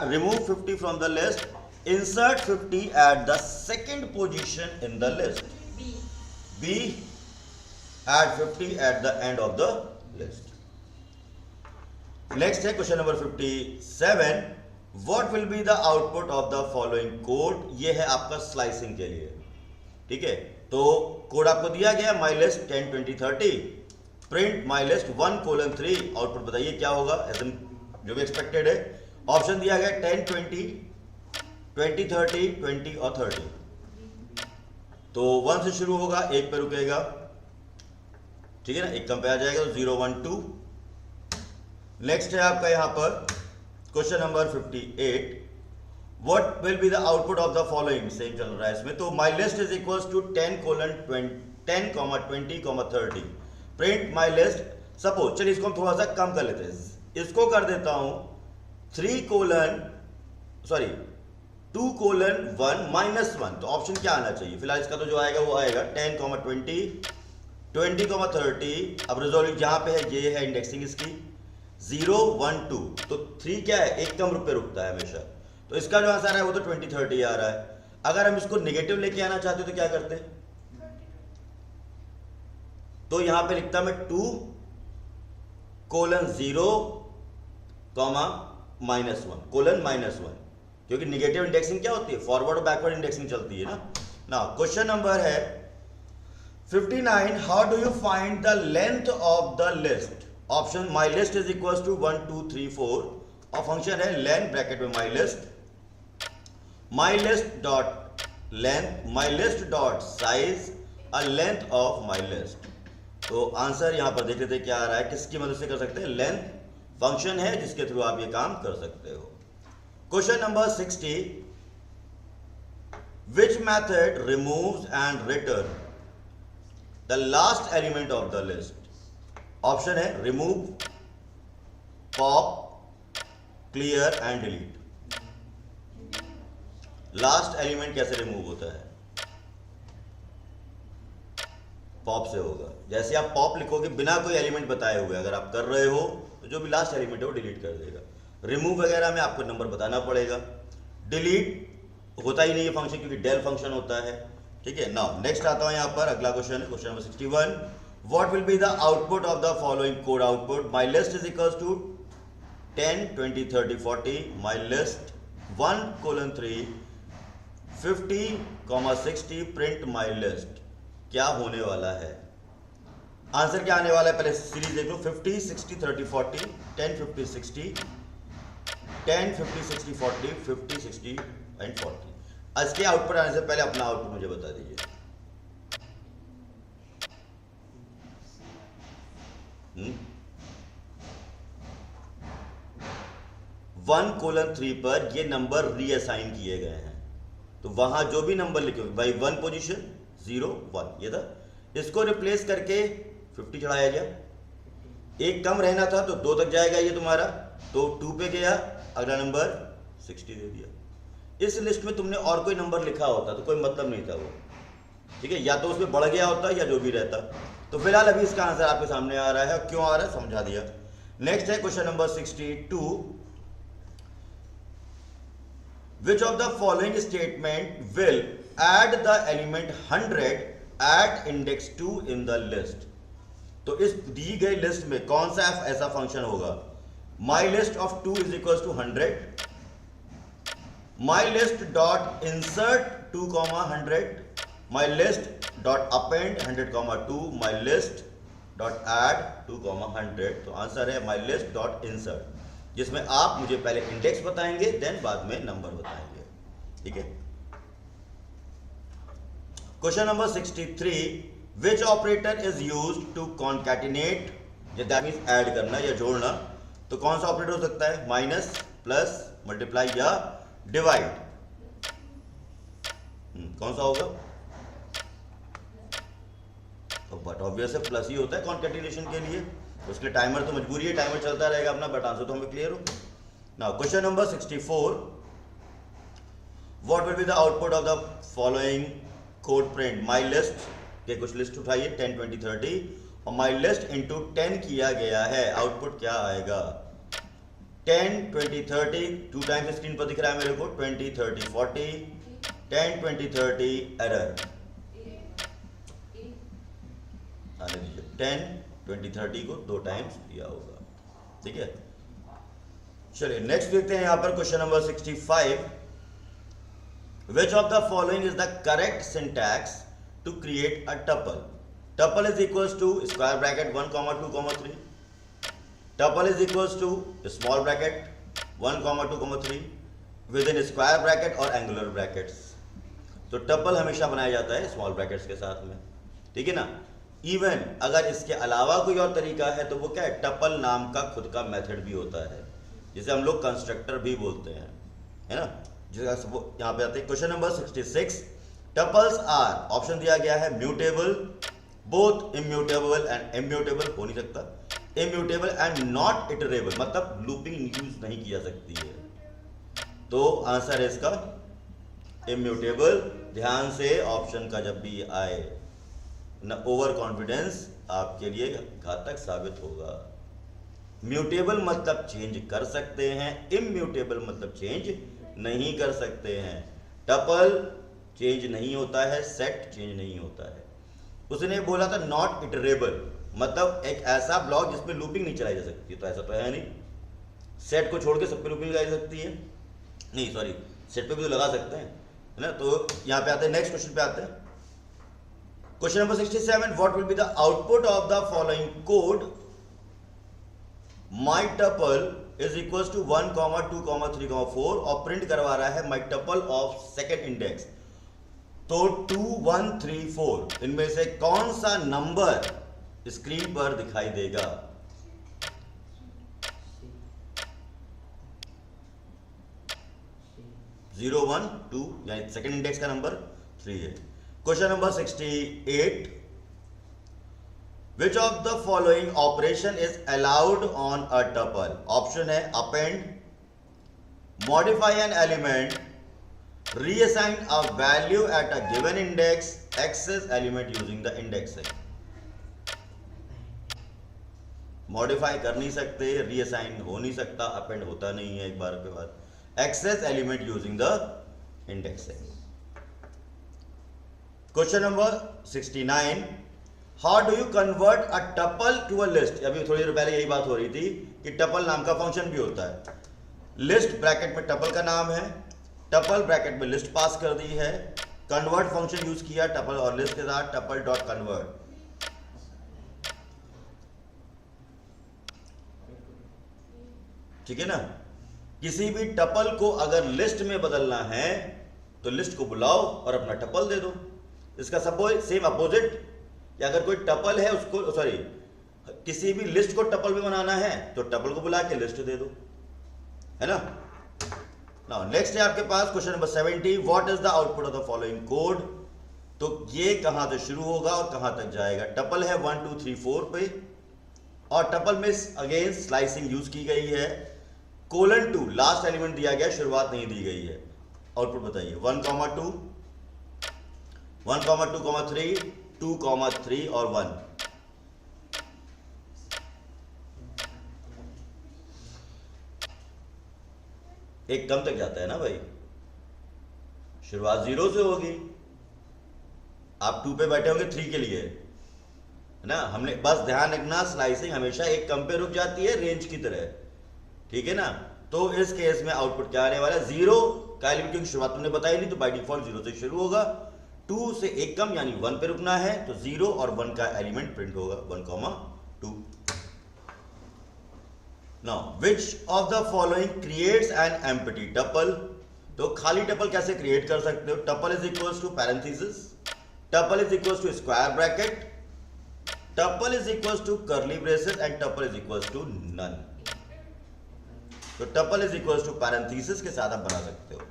remove 50 from the list, insert 50 at the second position in the list. B, add 50 at the end of the list. Next है question number 57, what will be the output of the following code? ये है आपका slicing के लिए, ठीक है। तो code आपको दिया गया, my list 10, 20, 30, print my list 1:3, output बताइए क्या होगा, ऐसे जो भी एक्सपेक्टेड है। ऑप्शन दिया गया 10, 20, 20, 30, 20 और 30। तो 1 से शुरू होगा, 1 पे रुकेगा, ठीक है ना, 1 कम पे आ जाएगा, तो 0, 1, 2। नेक्स्ट है आपका यहां पर question number 58, what will be the output of the following? Same चल रहा है इसमें। तो my list is equals to 10, 20, 30, print my list. Suppose, चलिए इसको हम थोड़ा सा कम कर लेते हैं, इसको कर देता हूं 2:1 -1। तो ऑप्शन क्या आना चाहिए? फिलहाल इसका तो जो आएगा वो आएगा 10, 20, 20, 30। अब रिजोल्व जहां पे है ये है इंडेक्सिंग इसकी 0, 1, 2। तो 3 क्या है? 1 कम पे रुकता है हमेशा, तो इसका जो आंसर है वो तो 20, 30 आ रहा है। अगर हम इसको नेगेटिव लेके आना चाहते तो क्या करते? तो यहां पे लिखता मैं 2 कोलन 0 कॉमा -1 कोलन -1, क्योंकि नेगेटिव इंडेक्सिंग क्या होती है? फॉरवर्ड और बैकवर्ड इंडेक्सिंग चलती है ना। नाउ क्वेश्चन नंबर है 59, how do you find the length of the list? Option my list is equal to 1 2 3 4 और फंक्शन है लेंथ ब्रैकेट में my list dot length my list dot size a length of my list. तो answer यहां पर देख लेते क्या आ रहा है, किसकी मदद से कर सकते हैं? लेंथ फंक्शन है जिसके थ्रू आप ये काम कर सकते हो। Question number 60, which method removes and return the last element of the list? Option है remove, pop, clear and delete. Last element कैसे रिमूव होता है? पॉप से होगा। जैसे आप पॉप लिखोगे बिना कोई एलिमेंट बताए हुए, अगर आप कर रहे हो तो जो भी लास्ट एलिमेंट है वो डिलीट कर देगा। रिमूव वगैरह में आपको नंबर बताना पड़ेगा। डिलीट होता ही नहीं है फंक्शन, क्योंकि डेल फंक्शन होता है। ठीक है। नाउ नेक्स्ट आता हूं यहां पर, अगला क्वेश्चन है question number 61, what will be the output of the following code output? My list is equals to 10 20 30 40 my list 1 colon 3 50 60 print my list. क्या होने वाला है? आंसर क्या आने वाला है? पहले सीरीज देख लो, 50 60 30 40 10 50 60 10 50 60 40 50 60 एंड 40। इसके आउटपुट आने से पहले अपना आउटपुट मुझे बता दीजिए। 1 कोलन 3 पर ये नंबर रीअसाइन किए गए हैं, तो वहां जो भी नंबर लिखे भाई 1 पोजीशन 0 1 ये था, इसको रिप्लेस करके 50 चढ़ाया गया। एक कम रहना था तो 2 तक जाएगा ये तुम्हारा, तो 2 पे गया, अगला नंबर 60 दे दिया। इस लिस्ट में तुमने और कोई नंबर लिखा होता तो कोई मतलब नहीं था वो, ठीक है, या तो उसमें बढ़ गया होता या जो भी रहता। तो फिलहाल अभी इसका आंसर आपके सामने आ रहा है, क्यों आ रहा है समझा दिया। नेक्स्ट है question number 62, which of the following statement will add the element 100 at index 2 in the list? तो इस दी गई लिस्ट में कौन सा ऐसा फंक्शन होगा? My list of 2 is equal to 100, my list dot insert 2 100, my list dot append 100 2, my list dot add 2 100। तो answer है माई लिस्ट डॉट इंसर्ट, जिसमें आप मुझे पहले इंडेक्स बताएंगे देन बाद में नंबर बताएंगे। ठीक है। Question number 63, which operator is used to concatenate, that means add करना या जोड़ना। तो कौन सा ऑपरेटर हो सकता है? माइनस, प्लस, मल्टीप्लाई या डिवाइड। कौन सा होगा? तो बट ऑब्वियस है प्लस ही होता है कॉन्कैटिनेशन के लिए, उसके लिए टाइमर तो मजबूरी है, टाइमर चलता रहेगा अपना, बट आंसर तो हमें क्लियर हो। Now question number 64, what will be the output of the following code print? My list के कुछ लिस्ट उठाइए 10 20 30 और माई लिस्ट इंटू 10 किया गया है, आउटपुट क्या आएगा? 10 20 30 2 टाइम्स स्क्रीन पर दिख रहा है मेरे को, 20 30 40 10 20 30 एरर, 10 20 30 को 2 टाइम्स दिया होगा। ठीक है, चलिए नेक्स्ट देखते हैं यहां पर question number 65, which of the following is the correct syntax to create a tuple? Tuple is equals to square bracket 1 2 3, tuple is equals to small bracket 1 2 3 within square bracket और angular brackets। तो tuple हमेशा बनाया जाता है small brackets के साथ में, ठीक है ना। इवन अगर इसके अलावा कोई और तरीका है तो वो क्या है? टपल नाम का खुद का मेथड भी होता है, जिसे हम लोग कंस्ट्रक्टर भी बोलते हैं, है ना। यहाँ पे आते हैं question number 66, tuples are, option दिया गया है mutable, both immutable and immutable, हो नहीं सकता, इम्यूटेबल एंड नॉट इटरेबल, मतलब लूपिंग यूज नहीं की जा सकती है। तो आंसर है इसका इम्यूटेबल। ध्यान से ऑप्शन का जब भी आए न, ओवर कॉन्फिडेंस आपके लिए घातक साबित होगा। म्यूटेबल मतलब चेंज कर सकते हैं, इम्यूटेबल मतलब चेंज नहीं कर सकते हैं। टपल चेंज नहीं होता है, सेट चेंज नहीं होता है। उसने बोला था नॉट इटरेबल, मतलब एक ऐसा ब्लॉक जिसमें लूपिंग नहीं चलाई जा सकती, तो ऐसा तो है नहीं। सेट को छोड़ के सब पे लूपिंग लगाई जा सकती है, नहीं सॉरी, सेट पे भी तो लगा सकते हैं, है ना। तो यहाँ पे आते हैं, नेक्स्ट क्वेश्चन पे आते हैं। Question number 67, what will be the output of the following code my tuple is equal to 1, 2, 3, 4 और प्रिंट करवा रहा है my tuple of second index. तो 2, 1, 3, 4 इनमें से कौन सा नंबर स्क्रीन पर दिखाई देगा? जीरो 1 2 यानी सेकेंड इंडेक्स का नंबर 3 है। Question number 68, which of the following operation is allowed on a tuple? Option है append, modify an element, reassign a value at a given index, access element using the indexing। Modify कर नहीं सकते, reassign हो नहीं सकता, append होता नहीं है एक बार के बाद, access element using the indexing. Question number 69, how do you convert a tuple to a list? अभी थोड़ी देर पहले यही बात हो रही थी कि टपल नाम का फंक्शन भी होता है। लिस्ट ब्रैकेट में टपल का नाम है, टपल ब्रैकेट में लिस्ट पास कर दी है, कन्वर्ट फंक्शन यूज किया टपल और लिस्ट के साथ, टपल डॉट कन्वर्ट। ठीक है ना। किसी भी टपल को अगर लिस्ट में बदलना है तो लिस्ट को बुलाओ और अपना टपल दे दो। इसका सपोज सेम अपोजिट, या अगर कोई टपल है उसको सॉरी किसी भी लिस्ट को टपल में बनाना है तो टपल को बुला के लिस्ट दे दो, है ना। नाउ नेक्स्ट है आपके पास question number 70, what is the output of the following code? तो ये कहां से शुरू होगा और कहां तक जाएगा? टपल है 1, 2, 3, 4 पे और टपल में अगेन स्लाइसिंग यूज की गई है, कोलन 2 लास्ट एलिमेंट दिया गया, शुरुआत नहीं दी गई है। आउटपुट बताइए, 1, 2, 1, 2, 3, 2, 3 और 1। एक कम तक जाता है ना भाई, शुरुआत 0 से होगी, आप 2 पे बैठे होंगे 3 के लिए, है ना। हमने बस ध्यान रखना स्लाइसिंग हमेशा एक कम पे रुक जाती है रेंज की तरह, ठीक है ना। तो इस केस में आउटपुट क्या आने वाला है? 0 का एलिमेंट, क्योंकि शुरुआत तुमने बताई नहीं तो बाय डिफॉल्ट 0 से शुरू होगा, 2 से एक कम यानी 1 पे रुकना है तो 0 और 1 का एलिमेंट प्रिंट होगा 1, 2। Now, which of the following creates an empty tuple? तो खाली टपल कैसे क्रिएट कर सकते हो? Tuple is equals to parenthesis, tuple is equals to square bracket, tuple is equals to curly braces and tuple is equals to none. तो tuple is equals to parenthesis के साथ आप बना सकते हो।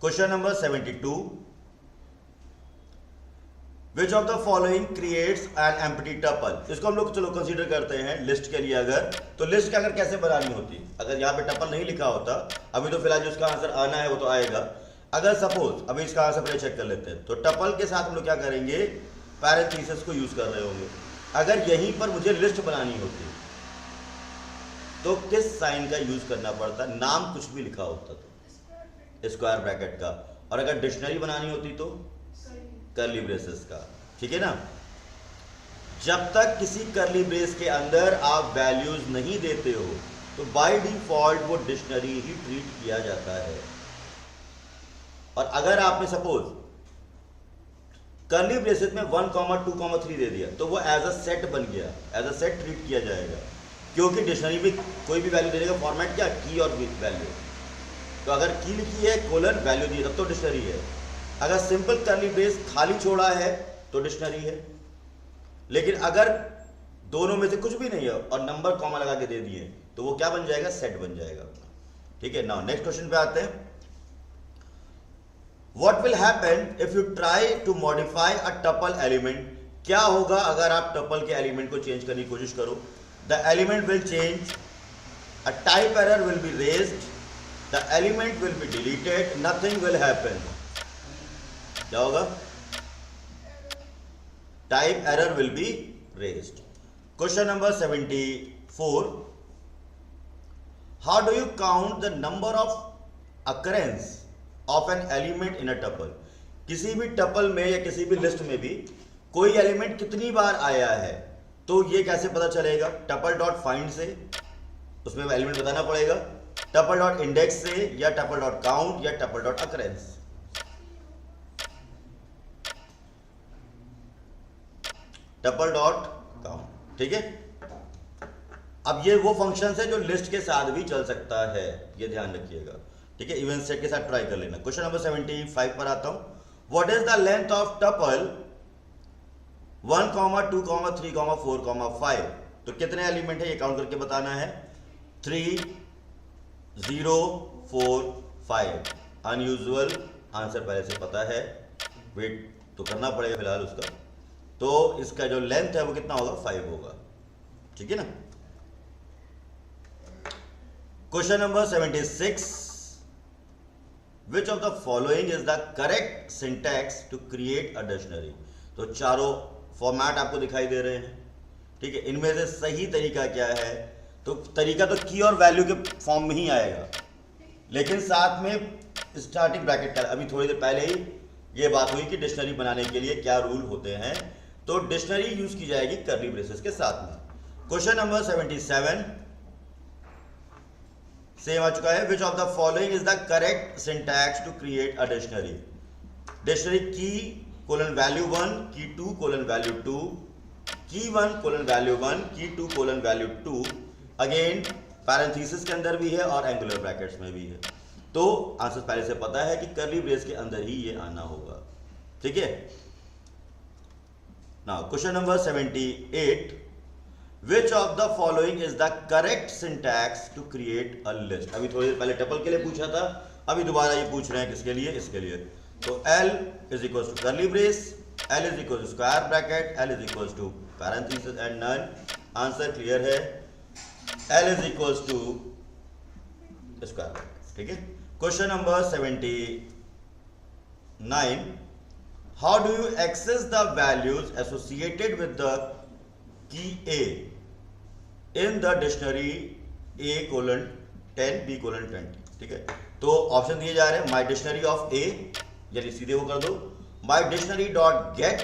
Question number 72, Which of the following creates an empty tuple? इसको हम लोग चलो कंसीडर करते हैं लिस्ट के लिए। अगर तो लिस्ट के अगर कैसे बनानी होती, अगर यहाँ पे टपल नहीं लिखा होता, अभी तो फिलहाल जो उसका आंसर आना है वो तो आएगा। अगर सपोज अभी इसका आंसर पहले चेक कर लेते हैं, तो टपल के साथ हम लोग क्या करेंगे? पैरेंथेसिस को यूज कर रहे होंगे। अगर यहीं पर मुझे लिस्ट बनानी होती तो किस साइन का यूज करना पड़ता? नाम कुछ भी लिखा होता तो स्क्वायर ब्रैकेट का, और अगर डिक्शनरी बनानी होती तो कर्ली ब्रेसेस का, ठीक है ना। जब तक किसी कर्ली ब्रेस के अंदर आप वैल्यूज नहीं देते हो तो बाय डिफॉल्ट वो डिक्शनरी ही ट्रीट किया जाता है। और अगर आपने सपोज कर्ली ब्रेसेस में 1, 2, 3 दे दिया तो वो एज अ सेट बन गया, एज अ सेट ट्रीट किया जाएगा, क्योंकि डिक्शनरी में कोई भी वैल्यू देने का फॉर्मेट क्या? की और वैल्यू। तो अगर की लिखी है कोलन वैल्यू दी तब तो डिक्शनरी है। अगर सिंपल कर्ली ब्रेस खाली छोड़ा है तो डिक्शनरी है। लेकिन अगर दोनों में से कुछ भी नहीं है और नंबर कॉमा लगा के दे दिए तो वो क्या बन जाएगा? सेट बन जाएगा, ठीक है। नाउ नेक्स्ट क्वेश्चन पे आते हैं। What will happen if you try to modify a tuple element? क्या होगा अगर आप टपल के एलिमेंट को चेंज करने की कोशिश करो? The element will change, a type error will be raised, the element will be deleted, nothing will happen. क्या होगा? Type error will be raised. Question number 74, how do you count the number of occurrence of an element in a tuple? किसी भी tuple में या किसी भी list में भी कोई एलिमेंट कितनी बार आया है, तो ये कैसे पता चलेगा? टपल डॉट फाइंड से उसमें एलिमेंट बताना पड़ेगा, टपल डॉट इंडेक्स से, या टपल डॉट काउंट, या tuple dot occurrence. Tuple dot count, ठीक है। अब ये वो फंक्शन है जो लिस्ट के साथ भी चल सकता है, ये ध्यान रखिएगा, ठीक है। इवन सेट के साथ ट्राई कर लेना। क्वेश्चन नंबर 75 पर आता हूं। What is the length of tuple 1, 2, 3, 4, 5? तो कितने एलिमेंट है ये काउंट करके बताना है। 3, 0, 4, 5। अनयूजुअल आंसर पहले से पता है, वेट तो करना पड़ेगा फिलहाल उसका। तो इसका जो लेंथ है वो कितना होगा? 5 होगा, ठीक है ना। Question number 76, which of the following is the correct syntax to create a dictionary? तो चारों फॉर्मेट आपको दिखाई दे रहे हैं, ठीक है। इनमें से सही तरीका क्या है? तो तरीका तो की और वैल्यू के फॉर्म में ही आएगा, लेकिन साथ में स्टार्टिंग ब्रैकेट का। अभी थोड़ी देर पहले ही ये बात हुई कि डिक्शनरी बनाने के लिए क्या रूल होते हैं, तो डिक्शनरी यूज की जाएगी कर्ली ब्रेसेस के साथ में। क्वेश्चन नंबर 77 सेम आ चुका है। Which of the following is the correct syntax to create a dictionary? Dictionary key colon value 1, key 2 colon value 2, की 1 colon value 1, key 2 colon value 2। Again parenthesis के अंदर भी है और एंगुलर ब्रैकेट्स में भी है। तो आंसर पहले से पता है कि कर्ली ब्रेस के अंदर ही ये आना होगा, ठीक है। Now question number 78, which of the following is the correct syntax to create a list? अभी थोड़ी देर पहले टपल के लिए पूछा था, अभी दोबारा ये पूछ रहे हैं किसके लिए? इसके लिए। तो L is equal to curly brace, L is equal to square bracket, L is equal to parenthesis and none. Answer clear है, L is equal to square bracket, ठीक है। Question number 79, how do you access the values associated with the key A in the dictionary A:10, B:20, ठीक है। तो option दिए जा रहे हैं, माई डिक्शनरी ऑफ A, यानी सीधे वो कर दो, my dictionary dot get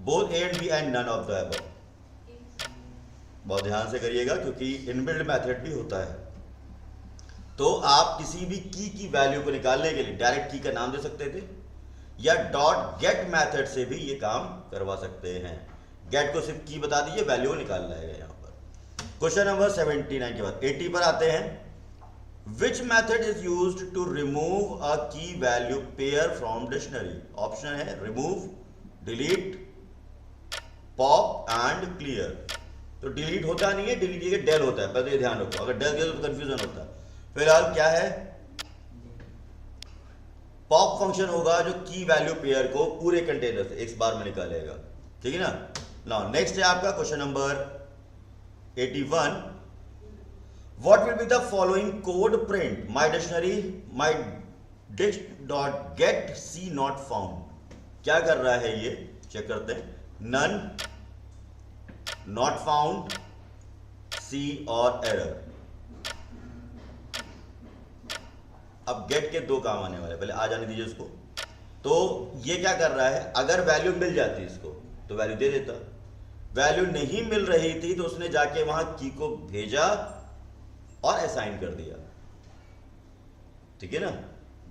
both A and B and none of the above. बहुत ध्यान से करिएगा क्योंकि इनबिल्ट मेथड भी होता है। तो आप किसी भी की वैल्यू को निकालने के लिए डायरेक्ट की का नाम दे सकते थे, या डॉट गेट मेथड से भी ये काम करवा सकते हैं। गेट को सिर्फ की बता दीजिए, वैल्यू निकाल लाएगा यहां पर। क्वेश्चन नंबर 79 के बाद 80 पर आते हैं। Which method is used to remove a key value pair from dictionary? Option है remove, delete, pop and clear. तो डिलीट होता नहीं है, डिलीट ये डेल होता है, पहले ये ध्यान रखो, अगर डेल दिया तो कंफ्यूजन होता है। फिलहाल क्या है? पॉप फंक्शन होगा जो की वैल्यू पेयर को पूरे कंटेनर से एक बार में निकालेगा, ठीक है ना। नाउ नेक्स्ट है आपका question number 81, what will be the following code print? My dictionary my dict dot get C not found. क्या कर रहा है ये? चेक करते हैं। नन, नॉट फाउंड, सी और एरर। अब गेट के दो काम आने वाले, पहले आ जाने दीजिए उसको। तो ये क्या कर रहा है? अगर वैल्यू मिल जाती इसको तो वैल्यू दे देता, वैल्यू नहीं मिल रही थी तो उसने जाके वहां की को भेजा और असाइन कर दिया, ठीक है ना।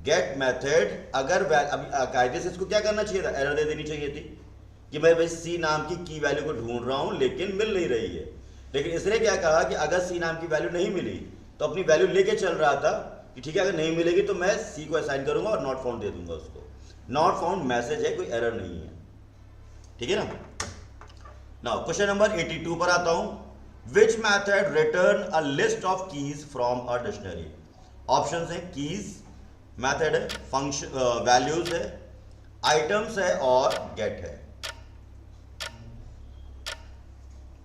गेट मेथड अगर अभी कायदे से इसको क्या करना चाहिए था? एरर दे देनी चाहिए थी कि मैं भाई सी नाम की वैल्यू को ढूंढ रहा हूं लेकिन मिल नहीं रही है। लेकिन इसने क्या कहा कि अगर सी नाम की वैल्यू नहीं मिली तो अपनी वैल्यू लेके चल रहा था कि ठीक है अगर नहीं मिलेगी तो मैं सी को असाइन करूंगा और नॉट फाउंड दे दूंगा उसको। नॉट फाउंड मैसेज है, कोई एरर नहीं है, ठीक है ना। नाउ क्वेश्चन नंबर 82 पर आता हूं। Which method return a list of keys from a dictionary? Options हैं, कीज मैथड है, फंक्शन वैल्यूज है, आइटम्स है और गेट है।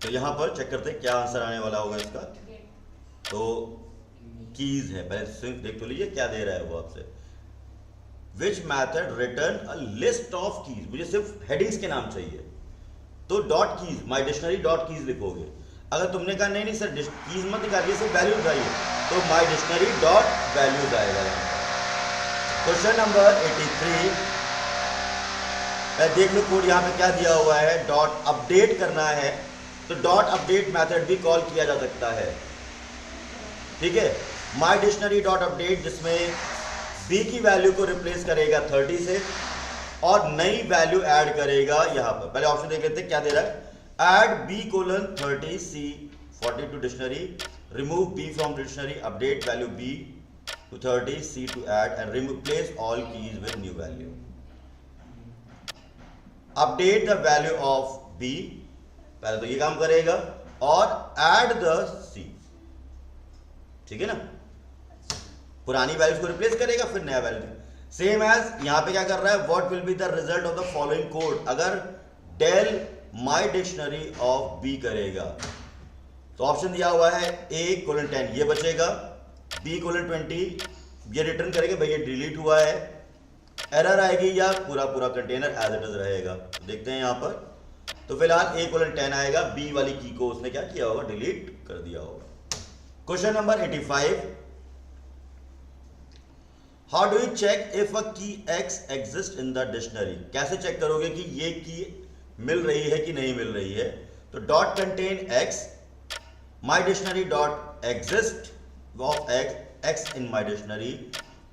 तो यहां पर चेक करते हैं क्या आंसर आने वाला होगा इसका। तो कीज है, पहले देख तो लीजिए क्या दे रहा है वो आपसे। Which method return a list of keys, मुझे सिर्फ हेडिंग्स के नाम चाहिए, तो डॉट कीज, माई डिक्शनरी डॉट कीज लिखोगे। अगर तुमने कहा नहीं सर कीज मत निकालिए, सिर्फ वैल्यूज चाहिए, तो माई डिक्शनरी डॉट वैल्यूज आएगा। क्वेश्चन नंबर 83, देख लो कोड यहाँ पे क्या दिया हुआ है, डॉट अपडेट करना है तो डॉट अपडेट मेथड भी कॉल किया जा सकता है, ठीक है। माई डिक्शनरी डॉट अपडेट जिसमें बी की वैल्यू को रिप्लेस करेगा 30 से और नई वैल्यू ऐड करेगा यहाँ पर। पहले ऑप्शन देख लेते हैं क्या दे रहा है, add B colon 30 C 40 to dictionary, remove B from dictionary, update value B to 30 C to add and replace all keys with new value, update the value of B, पहले तो ये काम करेगा और ऐड द सी, ठीक है ना, पुरानी वैल्यूज को रिप्लेस करेगा फिर नया वैल्यू। सेम एज यहां पे क्या कर रहा है, what will be the result of the following code, अगर del my dictionary of B करेगा तो ऑप्शन दिया हुआ है a कोलन 10 ये बचेगा, b कोलन 20 ये रिटर्न करेगा भाई ये डिलीट हुआ है, एरर आएगी या पूरा पूरा कंटेनर एज इट इज रहेगा। देखते हैं यहां पर, तो फिलहाल a कोलन 10 आएगा, b वाली की को उसने क्या किया होगा, डिलीट कर दिया होगा। Question number 85, how do you check if a key x exist in the dictionary, कैसे चेक करोगे कि ये की मिल रही है कि नहीं मिल रही है, तो dot contain x my dictionary dot exist of x in my dictionary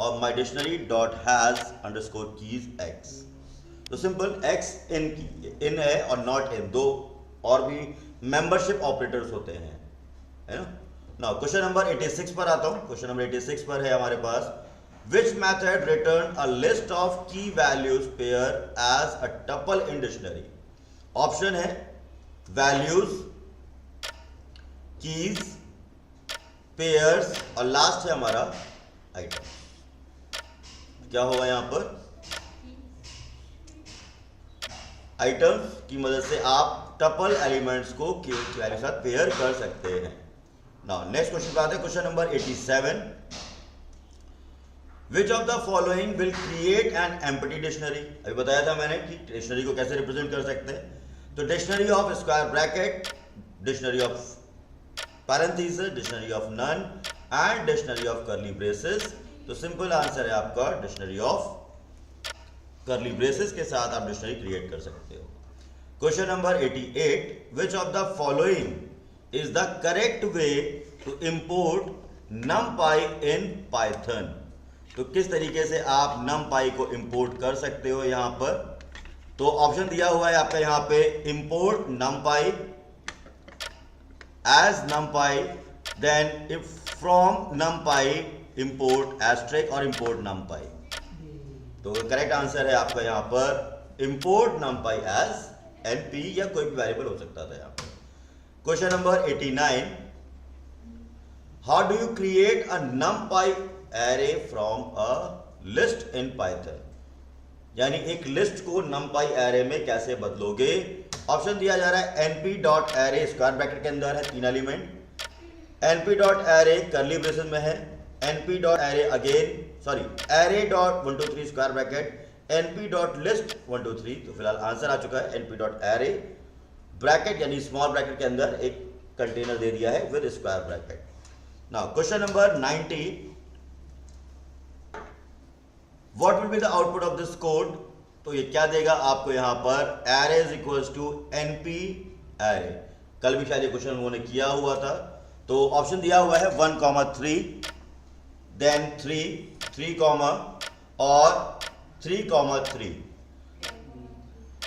और my dictionary dot has underscore keys x, तो सिंपल x इन है और नॉट इन, दो और भी मेंबरशिप ऑपरेटर्स होते हैं, है ना। नाउ क्वेश्चन नंबर 86 पर आता हूं, क्वेश्चन नंबर 86 पर है हमारे पास, which method return a list of key values pair as a tuple in dictionary, option है values, keys, pairs और लास्ट है हमारा आइटम। क्या होगा यहां पर, आइटम्स की मदद से आप टपल एलिमेंट्स को की वैल्यू के साथ पेयर कर सकते हैं। नाउ नेक्स्ट क्वेश्चन पे आते हैं, question number 87, which of the following will create an empty dictionary, अभी बताया था मैंने कि डिक्शनरी को कैसे रिप्रेजेंट कर सकते हैं, तो dictionary of square bracket, dictionary of parenthesis, dictionary of none and dictionary of curly braces, तो सिंपल आंसर है आपका डिक्शनरी ऑफ कर्ली ब्रेसेस के साथ आप डिक्शनरी क्रिएट कर सकते हो। Question number 88, which of the following is the correct way to import numpy इन पाइथन, तो किस तरीके से आप numpy को इंपोर्ट कर सकते हो यहां पर, तो ऑप्शन दिया हुआ है आपका यहां पे, import numpy as numpy, then if from numpy import asterisk और import numpy, तो करेक्ट आंसर है आपका यहां पर import numpy as np या कोई भी वेरिएबल हो सकता था यहां पर। Question number 89, how do you create a numpy array from a list in python, यानी एक लिस्ट को numpy array में कैसे बदलोगे, ऑप्शन दिया जा रहा है np.array स्क्वायर ब्रैकेट के अंदर है 3 एलिमेंट, np.array कर्ली ब्रेसेस में है, np.array again sorry array.123 square bracket, np.list 123, तो फिलहाल आंसर आ चुका है np.array ब्रैकेट यानी स्मॉल ब्रैकेट के अंदर एक कंटेनर दे दिया है with square bracket. Now question number 90, what will be the output of this code, तो ये क्या देगा आपको यहां पर, array is equals to np array, कल भी शायद ये क्वेश्चन उन्होंने किया हुआ था, तो ऑप्शन दिया हुआ है 1,3 देन 3 कॉमा और 3,3,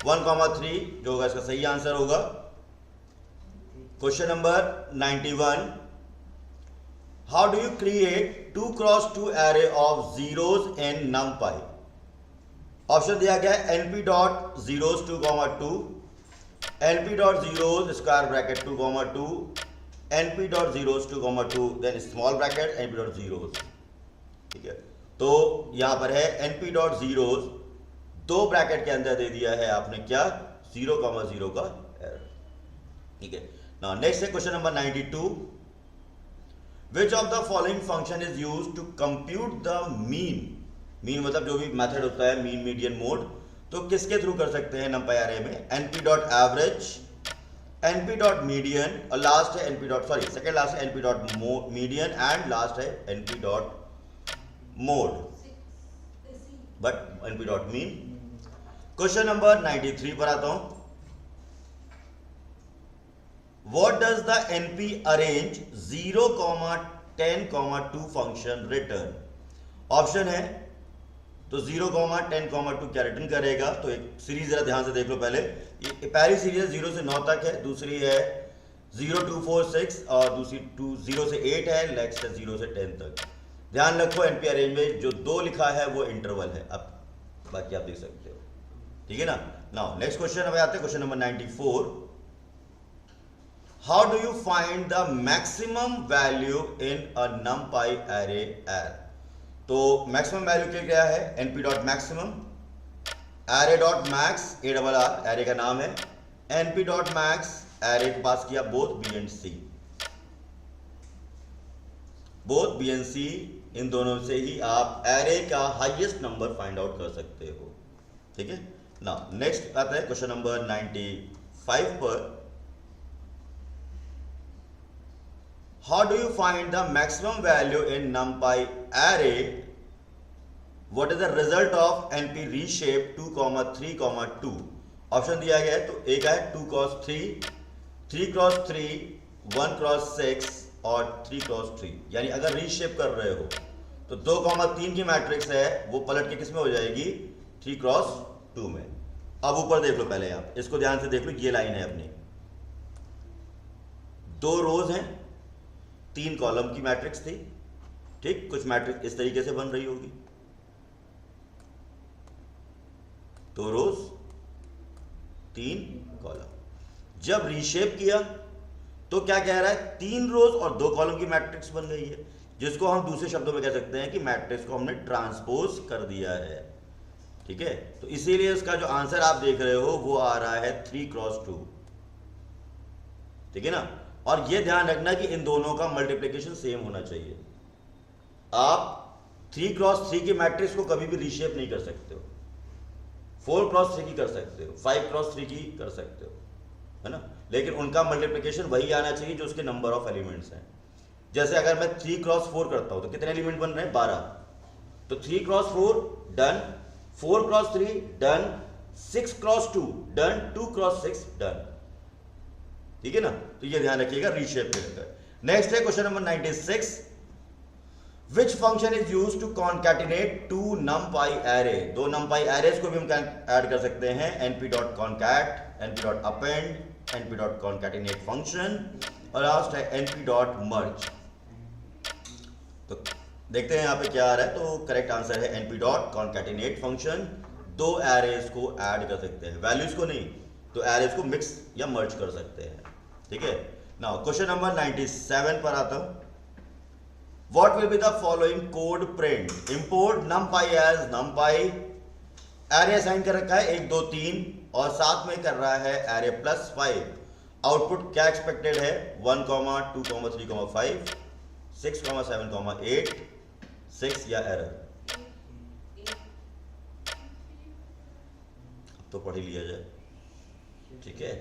1,3 जो होगा इसका सही आंसर होगा। Question number 91, how do you create 2x2 array of zeros in numpy, option दिया गया है np.zeros 2,2, np.zeros square bracket 2,2, np.zeros 2,2 then small bracket np.zeros, ठीक है, तो यहां पर है np.zeros दो ब्रैकेट के अंदर दे दिया है आपने क्या, 0,0 का एरर, ठीक है। नाउ नेक्स्ट है question number 92, which of the following function is used to compute the mean, mean मतलब जो भी मेथड होता है मीन मीडियन मोड, तो किसके थ्रू कर सकते हैं numpy array में, np.average, np.median और लास्ट है सेकंड लास्ट है np.median एंड लास्ट है np.mode but np.mean, question number 93 पर आता हूं। What does the NP arrange 0, 10, 2 function return? Option है तो 0, 10, 2 क्या रिटर्न करेगा? तो एक सीरीज जरा ध्यान से देख लो। पहले पहली सीरीज 0 से 9 तक है, दूसरी है 0, 2, 4, 6 और दूसरी 0 से 8 है, नेक्स्ट है 0 से 10 तक। ध्यान रखो एनपी अरेंज में जो 2 लिखा है वो इंटरवल है, अब बाकी आप देख सकते हो, ठीक है ना। नाउ नेक्स्ट क्वेश्चन अब आते हैं, question number 94। How do you find the maximum value in a numpy array R? तो मैक्सिमम वैल्यू के क्या है? np dot maximum array dot max ARR array का नाम है, np डॉट मैक्स एरे को पास किया both B and C, both B and C, इन दोनों से ही आप एरे का हाईएस्ट नंबर फाइंड आउट कर सकते हो, ठीक है ना। नेक्स्ट आता है क्वेश्चन नंबर 95 पर। How do you find the maximum value in numpy array? What is the result of np reshape 2, 3, 2? Option दिया गया है, तो एक है 2 क्रॉस 3, 3 क्रॉस 3, 1 क्रॉस 6 और 3 क्रॉस 3। यानी अगर रीशेप कर रहे हो तो 2, 3 की मैट्रिक्स है वो पलट के किस में हो जाएगी? 3 क्रॉस 2 में। अब ऊपर देख लो, पहले आप इसको ध्यान से देख लो, ये लाइन है अपनी, 2 रोज हैं, 3 कॉलम की मैट्रिक्स थी, ठीक। कुछ मैट्रिक्स इस तरीके से बन रही होगी, 2 रोज 3 कॉलम। जब रीशेप किया तो क्या कह रहा है? 3 रोज और 2 कॉलम की मैट्रिक्स बन गई है, जिसको हम दूसरे शब्दों में कह सकते हैं कि मैट्रिक्स को हमने ट्रांसपोज कर दिया है, ठीक है। तो इसीलिए इसका जो आंसर आप देख रहे हो वो आ रहा है 3 क्रॉस 2, ठीक है ना। और ये ध्यान रखना कि इन दोनों का मल्टीप्लिकेशन सेम होना चाहिए। आप 3 क्रॉस 3 की मैट्रिक्स को कभी भी रीशेप नहीं कर सकते हो, 4 क्रॉस 3 की कर सकते हो, 5 क्रॉस 3 की कर सकते हो, है ना। लेकिन उनका मल्टीप्लिकेशन वही आना चाहिए जो उसके नंबर ऑफ एलिमेंट्स हैं। जैसे अगर मैं 3 क्रॉस 4 करता हूं तो कितने एलिमेंट बन रहे हैं? 12। तो 3 cross 4 done, 4 cross 3 done, 6 cross 2 done, 2 cross 6 done, ठीक है ना। तो ये ध्यान रखिएगा रीशेप के अंदर। नेक्स्ट है question number 96। Which function is used to concatenate 2 numpy array? 2 numpy arrays को भी हम ऐड कर सकते हैं, np.concat, np.append, np.concatenate फंक्शन और लास्ट है np.merge। तो देखते हैं यहाँ पे क्या आ रहा है। तो करेक्ट आंसर है np.concatenate फंक्शन। 2 एरेज को ऐड कर सकते हैं, वैल्यूज को नहीं, तो एरेज को मिक्स या मर्ज कर सकते हैं, ठीक है। नाउ क्वेश्चन नंबर 97 पर आता हूं। What will be the following code print? Import numpy as numpy, array असाइन कर रखा है 1, 2, 3 और साथ में कर रहा है एरे प्लस 5। आउटपुट क्या एक्सपेक्टेड है? 1, 2, 3, 5, 6, 7, 8, 6 या एरर। अब तो पढ़ ही लिया जाए, ठीक है।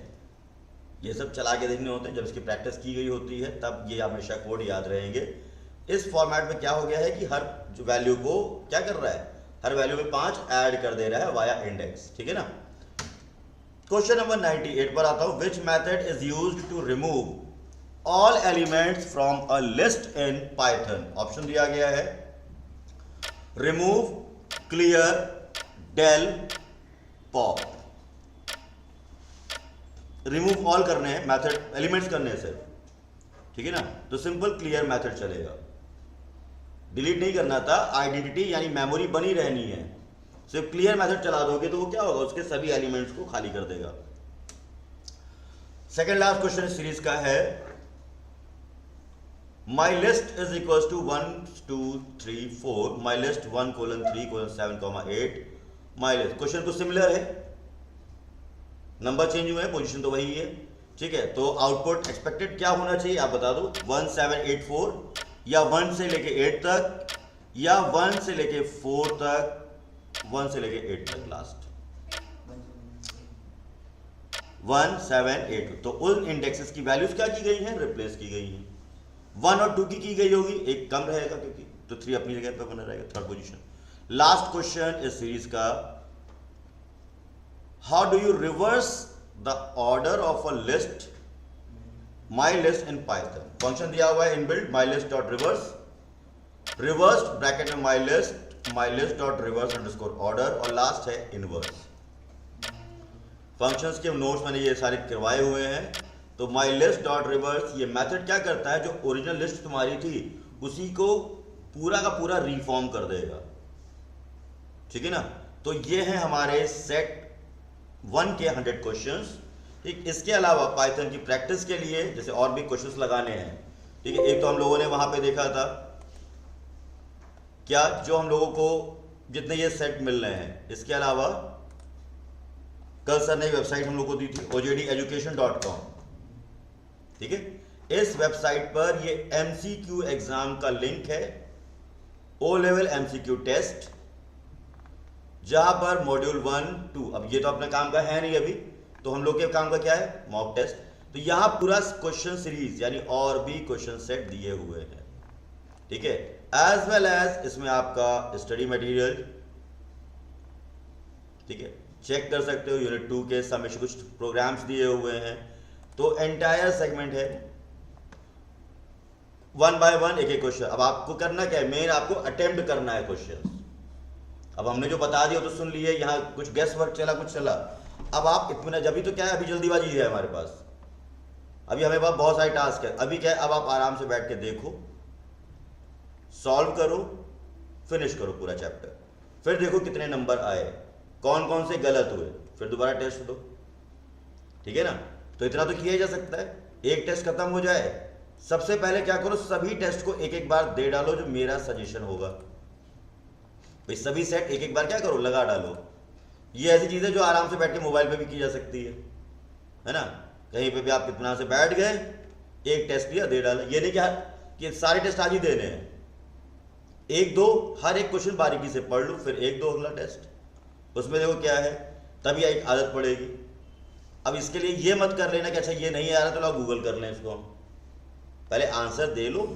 ये सब चला के देखने होते हैं, जब इसकी प्रैक्टिस की गई होती है तब ये हमेशा कोड याद रहेंगे। इस फॉर्मेट में क्या हो गया है कि हर जो वैल्यू को क्या कर रहा है, हर वैल्यू में 5 ऐड कर दे रहा है वाया इंडेक्स, ठीक है ना। क्वेश्चन नंबर 98 पर आता हूं। Which method is used to remove all elements from a list in Python? Option दिया गया है remove, clear, del, pop. Remove all करने हैं मेथड, एलिमेंट्स करने हैं सिर्फ, ठीक है ना। तो सिंपल क्लियर मेथड चलेगा, डिलीट नहीं करना था, आइडेंटिटी यानी मेमोरी बनी रहनी है। सिर्फ क्लियर मेथड चला दोगे तो वो क्या होगा, उसके सभी एलिमेंट्स को खाली कर देगा। सेकेंड लास्ट क्वेश्चन सीरीज का है, my list is equal to 1, 2, 3, 4, my list 1:3:7, 8, my list. Question कुछ सिमिलर है, नंबर चेंज हुए हैं, पोजीशन तो वही है, ठीक है। तो आउटपुट एक्सपेक्टेड क्या होना चाहिए आप बता दो, 1, 7, 8, 4 या 1 से लेके 8 तक या 1 से लेके 4 तक, 1 से लेके 8 तक लास्ट 1, 7, 8। तो उन इंडेक्सेस की वैल्यूज क्या की गई हैं? रिप्लेस की गई हैं। 1 और 2 की गई होगी, एक कम रहेगा क्योंकि, तो 3 अपनी जगह पर बना रहेगा, थर्ड पोजीशन। लास्ट क्वेश्चन इस सीरीज का how do you reverse the order of a list my list in Python. Function दिया हुआ है inbuilt my list dot reverse, reverse bracket में my list dot reverse underscore order, और last है inverse. Functions के notes मैंने ये सारे करवाए हुए हैं। तो माई लिस्ट डॉट रिवर्स ये मेथड क्या करता है, जो ओरिजिनल लिस्ट तुम्हारी थी उसी को पूरा का पूरा रिफॉर्म कर देगा, ठीक है ना। तो ये है हमारे सेट 1 के 100 क्वेश्चंस। ठीक, इसके अलावा पाइथन की प्रैक्टिस के लिए जैसे और भी क्वेश्चंस लगाने हैं, ठीक है। एक तो हम लोगों ने वहां पे देखा था क्या, जो हम लोगों को जितने ये सेट मिल रहे हैं, इसके अलावा कल सर ने वेबसाइट हम लोग को दी थी ojdeducation.com, ठीक है। इस वेबसाइट पर ये MCQ एग्जाम का लिंक है, O लेवल MCQ टेस्ट, जहां पर मॉड्यूल 1, 2, अब ये तो अपने काम का है नहीं अभी, तो हम लोग के काम का क्या है, मॉक टेस्ट। तो यहां पूरा क्वेश्चन सीरीज यानी और भी क्वेश्चन सेट दिए हुए हैं, ठीक है। एज वेल एज इसमें आपका स्टडी मटेरियल, ठीक है, चेक कर सकते हो। यूनिट 2 के समय कुछ प्रोग्राम्स दिए हुए हैं। तो एंटायर सेगमेंट है 1 बाय 1 एक एक क्वेश्चन। अब आपको करना क्या है, मेन आपको अटेम्प्ट करना है क्वेश्चन। अब हमने जो बता दिया तो सुन लिए, यहाँ कुछ गेस वर्क चला, कुछ चला। अब आप इतना जब भी तो क्या है, अभी जल्दीबाजी है हमारे पास, अभी हमें पास बहुत सारे टास्क है। अभी क्या है, अब आप आराम से बैठ के देखो, सॉल्व करो, फिनिश करो पूरा चैप्टर, फिर देखो कितने नंबर आए, कौन कौन से गलत हुए, फिर दोबारा टेस्ट दो, ठीक है ना। तो इतना तो किया जा सकता है। एक टेस्ट खत्म हो जाए, सबसे पहले क्या करो, सभी टेस्ट को एक एक बार दे डालो, जो मेरा सजेशन होगा भाई, सभी सेट एक एक बार क्या करो, लगा डालो। ये ऐसी चीज़ है जो आराम से बैठ के मोबाइल पे भी की जा सकती है ना। कहीं पे भी आप इतना से बैठ गए, एक टेस्ट लिया, दे डाला। ये नहीं कि सारे टेस्ट आज ही देने हैं, 1-2 हर एक क्वेश्चन बारीकी से पढ़ लो, फिर 1-2 अगला टेस्ट, उसमें देखो क्या है, तभी एक आदत पड़ेगी। अब इसके लिए ये मत कर लेना कि अच्छा ये नहीं आ रहा तो लो गूगल कर लें इसको, पहले आंसर दे लो,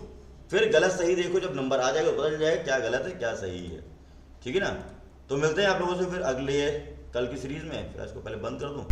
फिर गलत सही देखो, जब नंबर आ जाएगा पता चल जाएगा क्या गलत है क्या सही है, ठीक है ना। तो मिलते हैं आप लोगों से फिर अगले कल की सीरीज में। फिर इसको पहले बंद कर दूं।